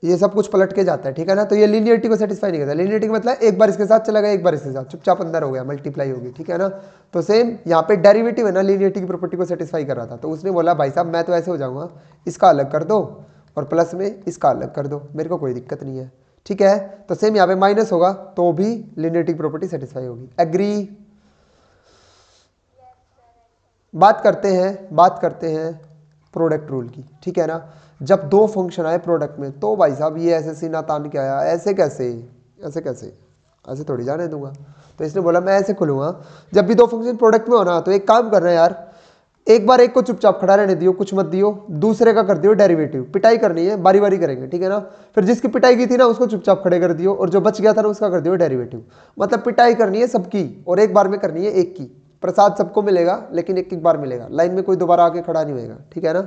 ये सब कुछ पलट के जाता है, ठीक है ना। तो ये लीनियरिटी को सेटिस्फाई नहीं करता। लीनियरिटी का मतलब एक बार इसके साथ चला गया, एक बार इसके साथ, चुपचाप अंदर हो गया, मल्टीप्लाई होगी, ठीक है ना। तो सेम यहाँ पे डेरिवेटिव है ना, लीनियरिटी की प्रॉपर्टी को सेटिस्फाई कर रहा था, तो उसने बोला भाई साहब मैं तो ऐसे हो जाऊंगा, इसका अलग कर दो और प्लस में इसका अलग कर दो, मेरे को कोई दिक्कत नहीं है, ठीक है। तो सेम यहाँ पे माइनस होगा तो भी लीनियरिटी की प्रॉपर्टी सेटिस्फाई होगी। एग्री। बात करते हैं प्रोडक्ट रूल की, ठीक है ना। जब दो फंक्शन आए प्रोडक्ट में तो भाई साहब ये ऐसे सीना तान के आया, ऐसे कैसे, ऐसे कैसे, ऐसे थोड़ी जाने दूंगा। तो इसने बोला मैं ऐसे खुलूंगा, जब भी दो फंक्शन प्रोडक्ट में होना तो एक काम करना है यार, एक बार एक को चुपचाप खड़ा रहने दियो, कुछ मत दियो, दूसरे का कर दियो डेरिवेटिव। पिटाई करनी है, बारी बारी करेंगे, ठीक है ना। फिर जिसकी पिटाई की थी ना उसको चुपचाप खड़े कर दियो, और जो बच गया था ना उसका कर दियो डेरिवेटिव। मतलब पिटाई करनी है सबकी और एक बार में करनी है एक की। प्रसाद सबको मिलेगा लेकिन एक एक बार मिलेगा, लाइन में कोई दोबारा आके खड़ा नहीं होएगा, ठीक है ना।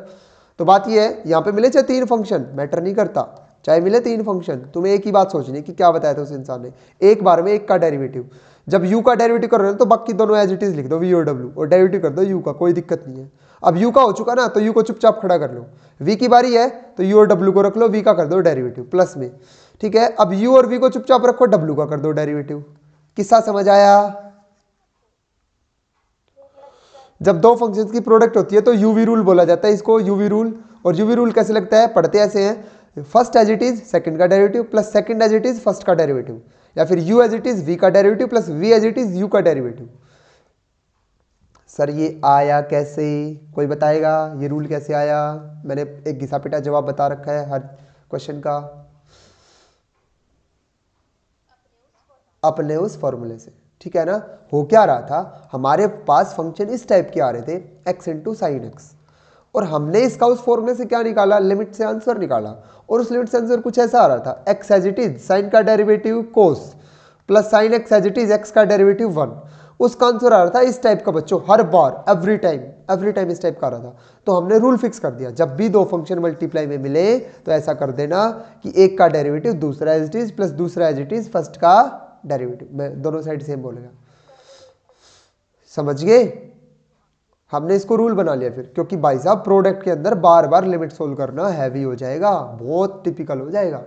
तो बात ये है, यहाँ पे मिले चाहे तीन फंक्शन मैटर नहीं करता, चाहे मिले तीन फंक्शन, तुम्हें एक ही बात सोचनी है कि क्या बताया था उस इंसान ने, एक बार में एक का डेरिवेटिव। जब u का डेरिवेटिव कर रहे हो तो बाकी दोनों एज इट इज लिख दो v और w, और डेरिवेटिव कर दो u का, कोई दिक्कत नहीं है। अब u का हो चुका ना तो u को चुपचाप खड़ा कर लो, v की बारी है तो u और w को रख लो, v का कर दो डेरिवेटिव प्लस में, ठीक है। अब u और v को चुपचाप रखो, w का कर दो डेरिवेटिव। किस्सा समझ आया। जब दो फंक्शंस की प्रोडक्ट होती है तो यूवी रूल बोला जाता है इसको, यूवी रूल। और यूवी रूल कैसे लगता है, पढ़ते ऐसे हैं, first as it is second का derivative plus second as it is first का डेरिवेटिव, या फिर u as it is v का derivative plus v as it is u का डेरिवेटिव। सर ये आया कैसे, कोई बताएगा ये रूल कैसे आया। मैंने एक घिसा पिटा जवाब बता रखा है हर क्वेश्चन का, अपने उस फॉर्मूले से, ठीक है ना। हो क्या रहा था, हमारे पास फंक्शन इस टाइप के आ रहे थे x इंटू साइन एक्स, और हमने इसका उस फॉर्मूले से क्या निकाला, लिमिट से आंसर निकाला, और उस लिमिट से आंसर कुछ ऐसा आ रहा था, x as it is sine का derivative cos plus sine x as it is x का डेरिवेटिव 1, उसका आंसर आ रहा था इस टाइप का बच्चों, हर बार एवरी टाइम इस टाइप का आ रहा था। तो हमने रूल फिक्स कर दिया, जब भी दो फंक्शन मल्टीप्लाई में मिले तो ऐसा कर देना कि एक का डेरिवेटिव दूसरा एज इट इज प्लस दूसरा एज इट इज फर्स्ट का डेरिवेटिव, मैं दोनों साइड सेम बोलेगा, समझ गए। हमने इसको रूल बना लिया फिर, क्योंकि भाई साहब प्रोडक्ट के अंदर बार बार लिमिट सोल्व करना हैवी हो जाएगा, बहुत टिपिकल हो जाएगा,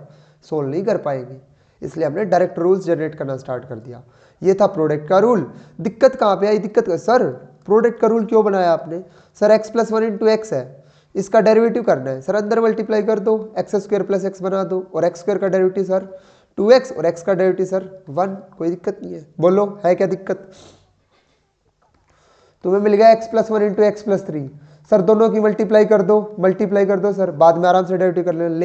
सोल्व नहीं कर पाएंगे, इसलिए हमने डायरेक्ट रूल्स जनरेट करना स्टार्ट कर दिया। ये था प्रोडक्ट का रूल। दिक्कत कहाँ पे आई, दिक्कत सर प्रोडक्ट का रूल क्यों बनाया आपने, sir x plus one into x है, इसका डेरिवेटिव करना है, सर अंदर मल्टीप्लाई कर दो, एक्स स्क्वायर प्लस एक्स बना दो, और एक्स स्क्वायर का डेरिवेटिव सर 2x और x का डेरिवेटिव सर 1, कोई दिक्कत नहीं है, बोलो है क्या दिक्कत। तुम्हें मिल गया x plus one into x plus three, sir दोनों की मल्टीप्लाई कर दो सर, बाद में आराम से डेरिवेटिव कर लेना।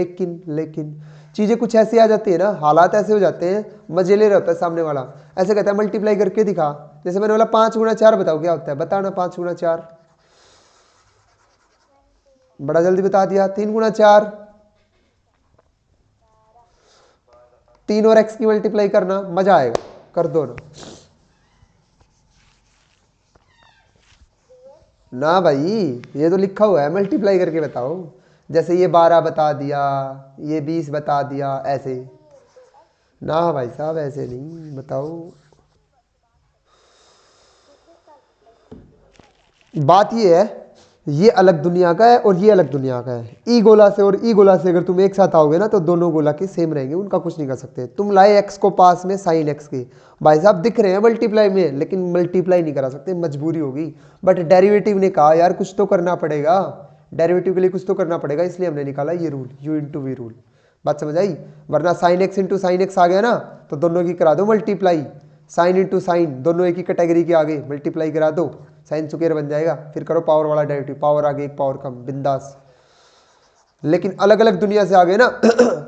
लेकिन चीज़ें कुछ ऐसी आ जाती है ना, हालात ऐसे हो जाते हैं, मजे ले रहा होता है सामने वाला, ऐसे कहता है मल्टीप्लाई करके दिखा, जैसे मैंने बोला 5 गुणा 4 बताओ क्या होता है, बताना 5 गुणा 4, बड़ा जल्दी बता दिया। 3 गुणा 4, 3 और x की मल्टीप्लाई करना, मजा आएगा, कर दो ना भाई, ये तो लिखा हुआ है, मल्टीप्लाई करके बताओ, जैसे ये 12 बता दिया, ये 20 बता दिया, ऐसे ना भाई साहब, ऐसे नहीं बताओ। बात ये है, ये अलग दुनिया का है और ये अलग दुनिया का है, ई गोला से और ई गोला से अगर तुम एक साथ आओगे ना तो दोनों गोला के सेम रहेंगे, उनका कुछ नहीं कर सकते। तुम लाए एक्स को पास में साइन एक्स के, भाई साहब दिख रहे हैं मल्टीप्लाई में, लेकिन मल्टीप्लाई नहीं करा सकते, मजबूरी होगी। बट डेरिवेटिव ने कहा यार कुछ तो करना पड़ेगा, डेरिवेटिव के लिए कुछ तो करना पड़ेगा, इसलिए हमने निकाला ये rule, u into v rule. बात समझ आई, वरना sine x into sine x आ गया ना तो दोनों की करा दो मल्टीप्लाई, साइन इंटू साइन दोनों एक ही कैटेगरी के आगे, मल्टीप्लाई करा दो, साइन स्क्वायर बन जाएगा, फिर करो पावर वाला डेरिवेटिव, पावर आगे एक पावर कम, बिंदास। लेकिन अलग अलग दुनिया से आ गए ना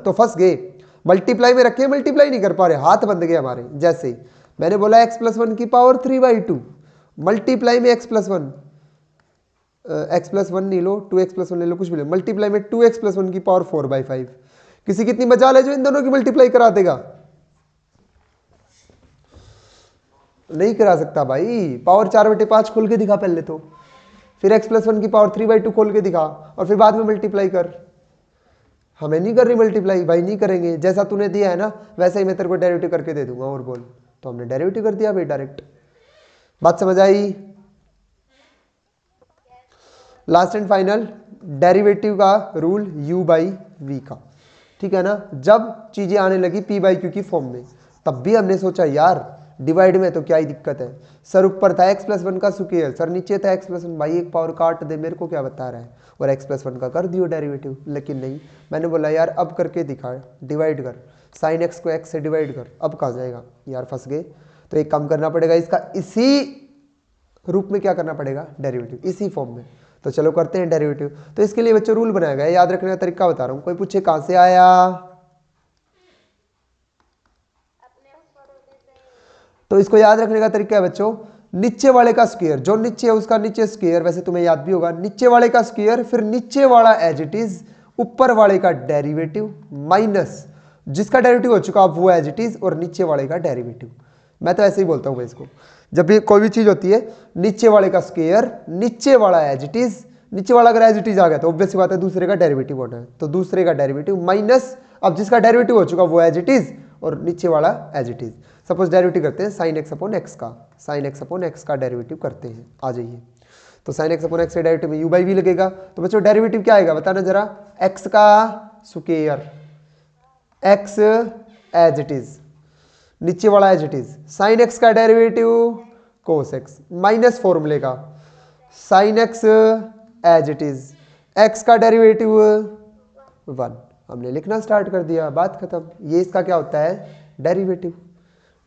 तो फंस गए, मल्टीप्लाई में रखे, मल्टीप्लाई नहीं कर पा रहे, हाथ बंद गए हमारे। जैसे मैंने बोला x प्लस वन की पावर 3/2, मल्टीप्लाई में x plus one, x plus one नहीं लो, 2x प्लस वन ले लो, कुछ भी ले, मल्टीप्लाई में 2x प्लस वन की पावर 4/5। किसी कितनी मजाल है जो इन दोनों की मल्टीप्लाई करा देगा, नहीं करा सकता भाई, पावर 4/5 खोल के दिखा पहले तो, फिर x+1 की पावर 3/2 खोल के दिखा और फिर बाद में मल्टीप्लाई कर। हमें नहीं कर रही मल्टीप्लाई भाई, नहीं करेंगे, जैसा तूने दिया है ना वैसा ही मैं तेरे को डेरिवेटिव करके दे दूंगा और बोल। तो हमने डेरिवेटिव कर दिया भाई डायरेक्ट। बात समझ आई? लास्ट एंड फाइनल डेरिवेटिव का रूल u/v का, ठीक है ना। जब चीजें आने लगी p/q की फॉर्म में, तब भी हमने सोचा यार डिवाइड में तो क्या ही दिक्कत है। सर ऊपर था x+1 का स्क्वायर, सर नीचे था x+1, भाई एक पावर काट दे, मेरे को क्या बता रहा है, और x+1 का कर दियो डेरिवेटिव। लेकिन नहीं, मैंने बोला यार अब करके दिखा, डिवाइड कर, sin x को x से डिवाइड कर। अब कहाँ जाएगा यार, फंस गए। तो एक काम करना पड़ेगा, इसका इसी रूप में क्या करना पड़ेगा, डेरिवेटिव, इसी फॉर्म में। तो चलो करते हैं डेरिवेटिव। तो इसके लिए बच्चों रूल बनाया गया है, याद रखने का तरीका बता रहा हूं। कोई पूछे कहां से आया, तो इसको याद रखने का तरीका है बच्चों, नीचे वाले का स्क्वायर, जो नीचे है उसका नीचे स्क्वायर, वैसे तुम्हें याद भी होगा, नीचे वाले का स्क्वायर, फिर नीचे वाला एज इट इज, ऊपर वाले का डेरिवेटिव, माइनस जिसका डेरिवेटिव हो चुका अब वो एज इट इज, और नीचे वाले का डेरिवेटिव। मैं तो ऐसे ही बोलता हूँ भाई इसको, जब भी कोई भी चीज होती है, नीचे वाले का स्क्वायर, नीचे वाला एज इट इज, नीचे वाला अगर एज इट इज आ गया तो ऑब्वियस सी बात है दूसरे का डेरिवेटिव होना है, तो दूसरे का डेरिवेटिव माइनस अब जिसका डेरिवेटिव हो चुका वो एज इट इज, और नीचे वाला as it is. Suppose derivative करते हैं sin x/x का, sin x/x का डेरिवेटिव करते हैं, आ जाइए। तो sin x/x के डेरिवेटिव में u/v लगेगा। तो बच्चों डेरिवेटिव क्या आएगा बताना जरा, x का square, x as it is, नीचे वाला as it is, sin x का डेरिवेटिव cos x, माइनस फॉर्मूले का sin x as it is, x का डेरिवेटिव 1। हमने लिखना स्टार्ट कर दिया, बात खत्म। ये इसका क्या होता है, डेरिवेटिव,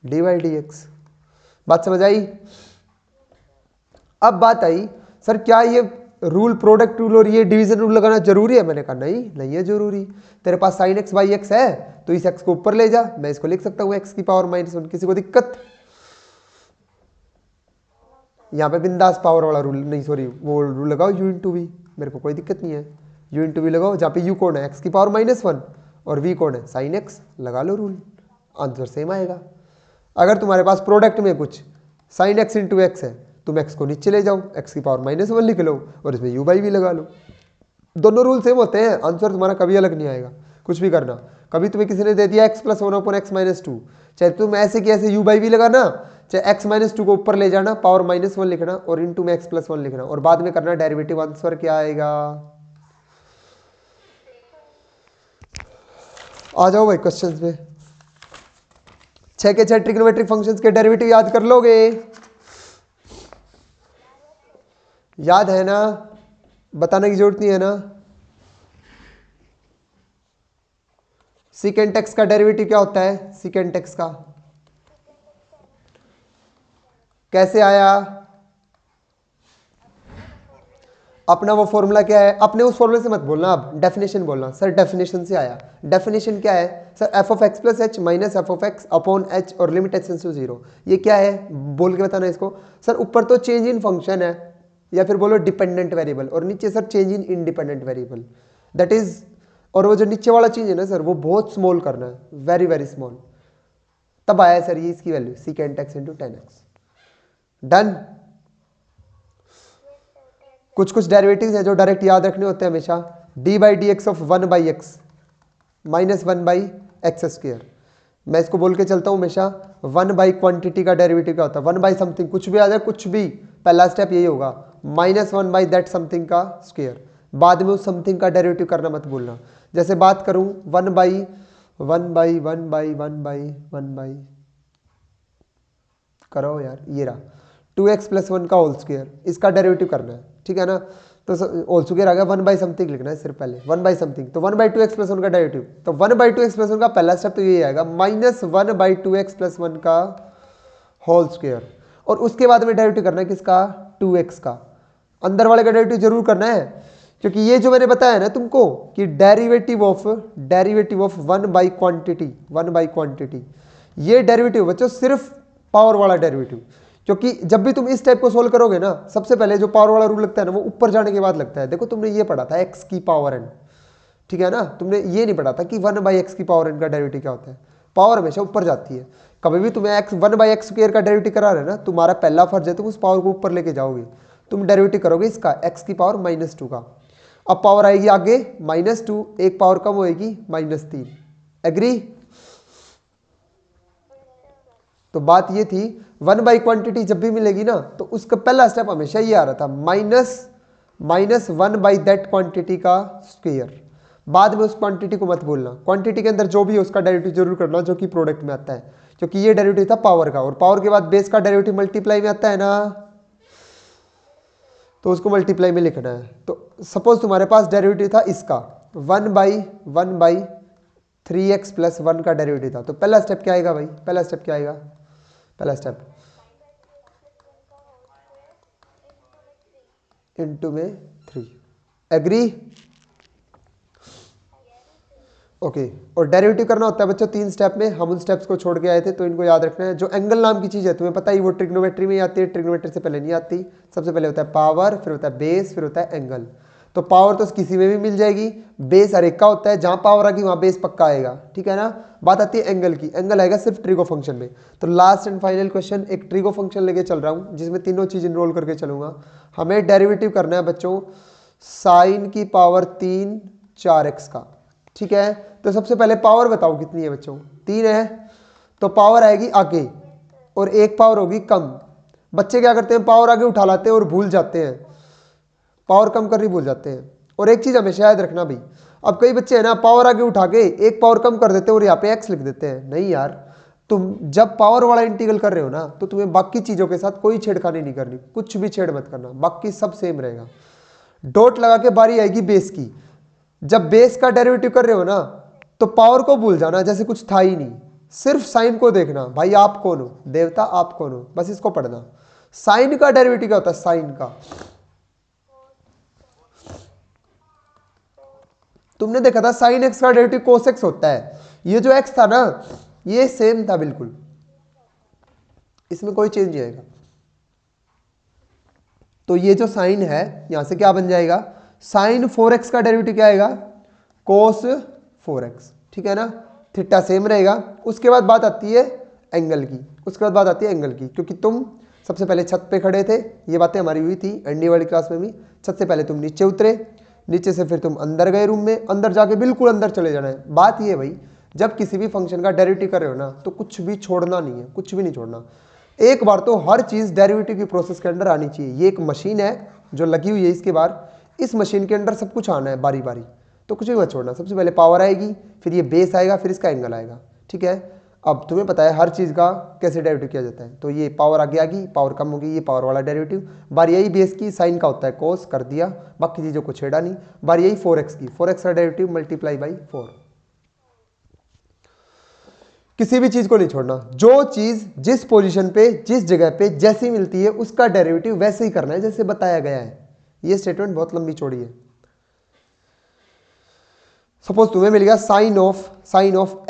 dy/dx। बात समझ आई? अब बात आई सर क्या ये रूल, प्रोडक्ट रूल और ये डिवीजन रूल लगाना जरूरी है? मैंने कहा नहीं, नहीं है जरूरी। तेरे पास sin x/x है तो इस x को ऊपर ले जा, मैं इसको लिख सकता हूँ x की पावर -1। किसी को दिक्कत? यहाँ पे बिंदास पावर वाला रूल नहीं, सॉरी वो रूल लगाओ u/v, मेरे को कोई दिक्कत नहीं है, u/v लगाओ, जहाँ पे u कौन है, x की पावर -1 और v कौन है, sin x, लगा लो रूल, आंसर सेम आएगा। अगर तुम्हारे पास प्रोडक्ट में कुछ sin x × x है, तुम x को नीचे ले जाओ, x की पावर -1 लिख लो और इसमें u/v लगा लो, दोनों रूल सेम होते हैं, आंसर तुम्हारा कभी अलग नहीं आएगा। कुछ भी करना, कभी तुम्हें किसी ने दे दिया x+1/x-2, चाहे तुम ऐसे कि ऐसे u/v लगाना, चाहे x-2 को ऊपर ले जाना, पावर -1 लिखना और इनटू में x+1 लिखना, और बाद में करना डेरिवेटिव, आंसर क्या आएगा? आ जाओ भाई क्वेश्चंस में। 6 के 6 ट्रिग्नोमेट्रिक फंक्शंस के डेरिवेटिव याद कर लोगे? याद है ना, बताने की जरूरत नहीं है ना। सीकेंट एक्स का डेरिवेटिव क्या होता है, सीकेंट एक्स का कैसे आया? अपना वो फॉर्मूला क्या है, अपने उस फॉर्मूले से मत बोलना, अब डेफिनेशन बोलना। सर डेफिनेशन से आया, डेफिनेशन क्या है सर, f(x + h - f(x/h) और लिमिट h → 0। ये क्या है बोल के बताना इसको। सर ऊपर तो चेंज इन फंक्शन है, या फिर बोलो डिपेंडेंट वेरिएबल, और नीचे sir change in independent variable, that is, और वो जो नीचे वाला चीज है ना सर, वो बहुत स्मॉल करना है, वेरी वेरी स्मॉल, तब आया सर ये इसकी value secant x × tan x। Done. कुछ कुछ डेरिवेटिव्स है जो डायरेक्ट याद रखने होते हैं हमेशा, d/dx ऑफ 1/x -1/x²। मैं इसको बोल के चलता हूं हमेशा, 1 क्वांटिटी का डेरिवेटिव क्या होता है, 1 समथिंग, कुछ भी आ जाए कुछ भी, पहला स्टेप यही होगा, -1 दैट समथिंग का स्क्वायर, बाद में उस समथिंग का डेरिवेटिव करना मत भूलना। जैसे बात करूं 1/1 करो यार, ये रहा 2x + 1 का होल स्क्वायर, इसका डेरिवेटिव करना है, ठीक है ना। तो होल स्क्वायर आ गया, 1 समथिंग लिखना है सिर्फ पहले, 1 समथिंग, तो 1/2x + 1 का डेरिवेटिव, तो 1/2x + 1 का पहला स्टेप तो ये आएगा, -1/2x + 1 का होल स्क्वायर, और उसके बाद में डेरिवेटिव करना है किसका, 2x का। अंदर वाले का डेरिवेटिव जरूर करना है, क्योंकि ये जो मैंने बताया ना तुमको कि डेरिवेटिव ऑफ 1 क्वांटिटी, ये डेरिवेटिव बच्चों सिर्फ पावर वाला डेरिवेटिव, क्योंकि जब भी तुम इस टाइप को सोल्व करोगे ना, सबसे पहले जो पावर वाला रूल लगता है ना, वो ऊपर जाने के बाद लगता है। देखो तुमने ये पढ़ा था x की पावर n, ठीक है ना, तुमने ये नहीं पढ़ा था कि 1/x की पावर n का डेरिवेटिव क्या होता है, पावर हमेशा ऊपर जाती है। कभी भी तुम्हें एक्स 1/x² का डेरिवेटिव करा रहे हैं ना, तुम्हारा पहला फर्ज है तुम उस पावर को ऊपर लेके जाओगे, तुम डेरिवेटिव करोगे इसका x⁻² का। अब पावर आएगी आगे -2, एक पावर कम होएगी -3। एग्री? तो बात ये थी 1 बाई क्वांटिटी जब भी मिलेगी ना तो उसका पहला स्टेप हमेशा ये आ रहा था -1 बाई दैट क्वांटिटी का स्क्वायर। बाद में उस क्वांटिटी को मत बोलना, क्वांटिटी के अंदर जो भी है उसका डेरिवेटिव जरूर करना जो कि प्रोडक्ट में आता है, क्योंकि ये डेरिवेटिव था पावर का, और पावर के बाद बेस का डेरिवेटिव मल्टीप्लाई में आता है ना, तो उसको मल्टीप्लाई में लिखना है। तो सपोज तुम्हारे पास डेरिवेटिव था इसका 1/3x + 1 का डेरिवेटिव था, तो पहला स्टेप क्या आएगा भाई? पहला स्टेप क्या आएगा? पहला स्टेप इनटू में 3। एग्री? ओके। और डेरिवेटिव करना होता है बच्चों 3 स्टेप में, हम उन स्टेप्स को छोड़ के आए थे तो इनको याद रखना है। जो एंगल नाम की चीज़ है तुम्हें पता ही, वो ट्रिग्नोमेट्री में आती है, ट्रिग्नोमेट्री से पहले नहीं आती। सबसे पहले होता है पावर, फिर होता है बेस, फिर होता है एंगल। तो पावर तो किसी में भी मिल जाएगी, बेस हर एक का होता है, जहां पावर आएगी वहां बेस पक्का आएगा, ठीक है ना। बात आती है एंगल की, एंगल आएगा सिर्फ ट्रिगो फंक्शन में। तो लास्ट एंड फाइनल क्वेश्चन, एक ट्रिगो फंक्शन लेके चल रहा हूं जिसमें तीनों चीज इनरोल करके चलूंगा। हमें डेरिवेटिव करना है बच्चों sin की पावर 3 4x का, ठीक है। तो सबसे पहले पावर बताओ कितनी है बच्चों? 3 है, तो पावर आएगी आगे और एक पावर होगी कम। बच्चे क्या करते हैं? पावर आगे उठा लाते हैं और भूल जाते हैं, पावर कम करनी भूल जाते हैं। और एक चीज हमेशा याद रखना भाई, अब कई बच्चे है ना पावर आगे उठा के एक पावर कम कर देते हैं और यहाँ पे x लिख देते हैं। नहीं यार, तुम जब पावर वाला इंटीग्रल कर रहे हो ना तो तुम्हें बाकी चीजों के साथ कोई छेड़खानी नहीं करनी, कुछ भी छेड़ मत करना, बाकी सब सेम रहेगा। डॉट लगा के बारी आएगी बेस की। जब बेस का डेरिवेटिव कर रहे हो ना तो पावर को भूल जाना जैसे कुछ था ही नहीं, सिर्फ साइन को देखना। भाई आप कौन हो? देवता। आप कौन हो? बस इसको पढ़ना। साइन का डेरिवेटिव क्या होता है? साइन का तुमने देखा था साइन एक्स का डेरिवेटिव कोस एक्स होता है। ये जो एक्स था ना ये सेम था बिल्कुल, इसमें कोई चेंज नहीं आएगा। तो ये जो साइन है यहां से क्या बन जाएगा? साइन 4x का डेरिवेटिव क्या आएगा? कोस 4x, ठीक है ना। थीटा सेम रहेगा। उसके बाद बात आती है एंगल की, उसके बाद बात आती है एंगल की, क्योंकि तुम सबसे पहले छत पे खड़े थे, ये बातें हमारी हुई थी एनडी वाली क्लास में भी। छत से पहले तुम नीचे उतरे, नीचे से फिर तुम अंदर गए रूम में, अंदर जाके बिल्कुल अंदर चले जाना है। बात ये है भाई, जब किसी भी फंक्शन का डेरिवेटिव कर रहे हो ना तो कुछ भी छोड़ना नहीं है, कुछ भी नहीं छोड़ना। एक बार तो हर चीज डेरिवेटिव की प्रोसेस के अंदर आनी चाहिए। ये एक मशीन है जो लगी हुई है इसके बाहर, इस मशीन के अंदर सब कुछ आना है बारी बारी, तो कुछ भी मत छोड़ना। सबसे पहले पावर आएगी, फिर ये बेस आएगा, फिर इसका एंगल आएगा, ठीक है। अब तुम्हें पता है हर चीज का कैसे डेरिवेटिव किया जाता है। तो ये पावर आगे आ गई, पावर कम होगी, ये पावर वाला डेरिवेटिव। बारी यही बेस की, साइन का होता है कोस, कर दिया, बाकी चीजों को छेड़ा नहीं। बारी यही 4x की, 4x का डेरिवेटिव मल्टीप्लाई बाई 4। किसी भी चीज को नहीं छोड़ना, जो चीज जिस पोजीशन पे जिस जगह पे जैसी मिलती है उसका डेरिवेटिव वैसे ही करना है जैसे बताया गया है। ये स्टेटमेंट बहुत लंबी चौड़ी है। सपोज तुम्हें मिल गया sine of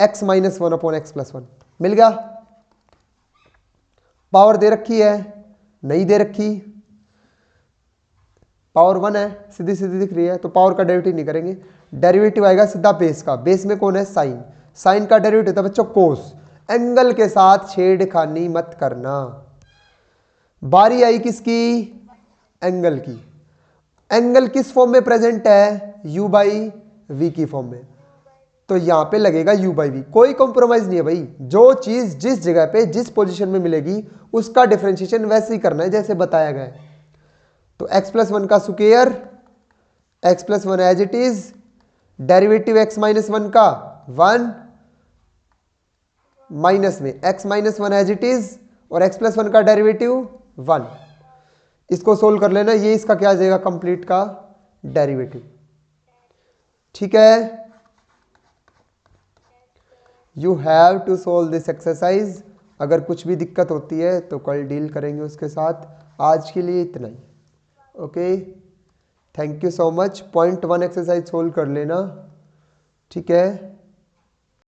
x - 1 upon x + 1 मिल गया। पावर दे रखी है? नहीं दे रखी। पावर 1 है, सीधी सीधी दिख रही है, तो पावर का डेरिवेटिव नहीं करेंगे। डेरिवेटिव आएगा सीधा बेस का। बेस में कौन है? साइन। साइन का डेरिवेटिव था बच्चों कोस। एंगल के साथ छेड़खानी मत करना। बारी आई किसकी? एंगल की। एंगल किस फॉर्म में प्रेजेंट है? u/v की फॉर्म में, तो यहां पे लगेगा u/v। कोई कॉम्प्रोमाइज नहीं है भाई, जो चीज जिस जगह पे जिस पोजीशन में मिलेगी उसका डिफरेंशिएशन वैसे ही करना है जैसे बताया गया है। तो x + 1 का square, x + 1 as it is, derivative x - 1 का 1 माइनस में x - 1 एज इट इज, और x + 1 का डेरिवेटिव 1। इसको सोल्व कर लेना, ये इसका क्या आ जाएगा? कंप्लीट का डेरिवेटिव, ठीक है। You have to solve this exercise. अगर कुछ भी दिक्कत होती है तो कल डील करेंगे उसके साथ। आज के लिए इतना ही, okay. Thank you so much. Point 1 exercise solve कर लेना, ठीक है।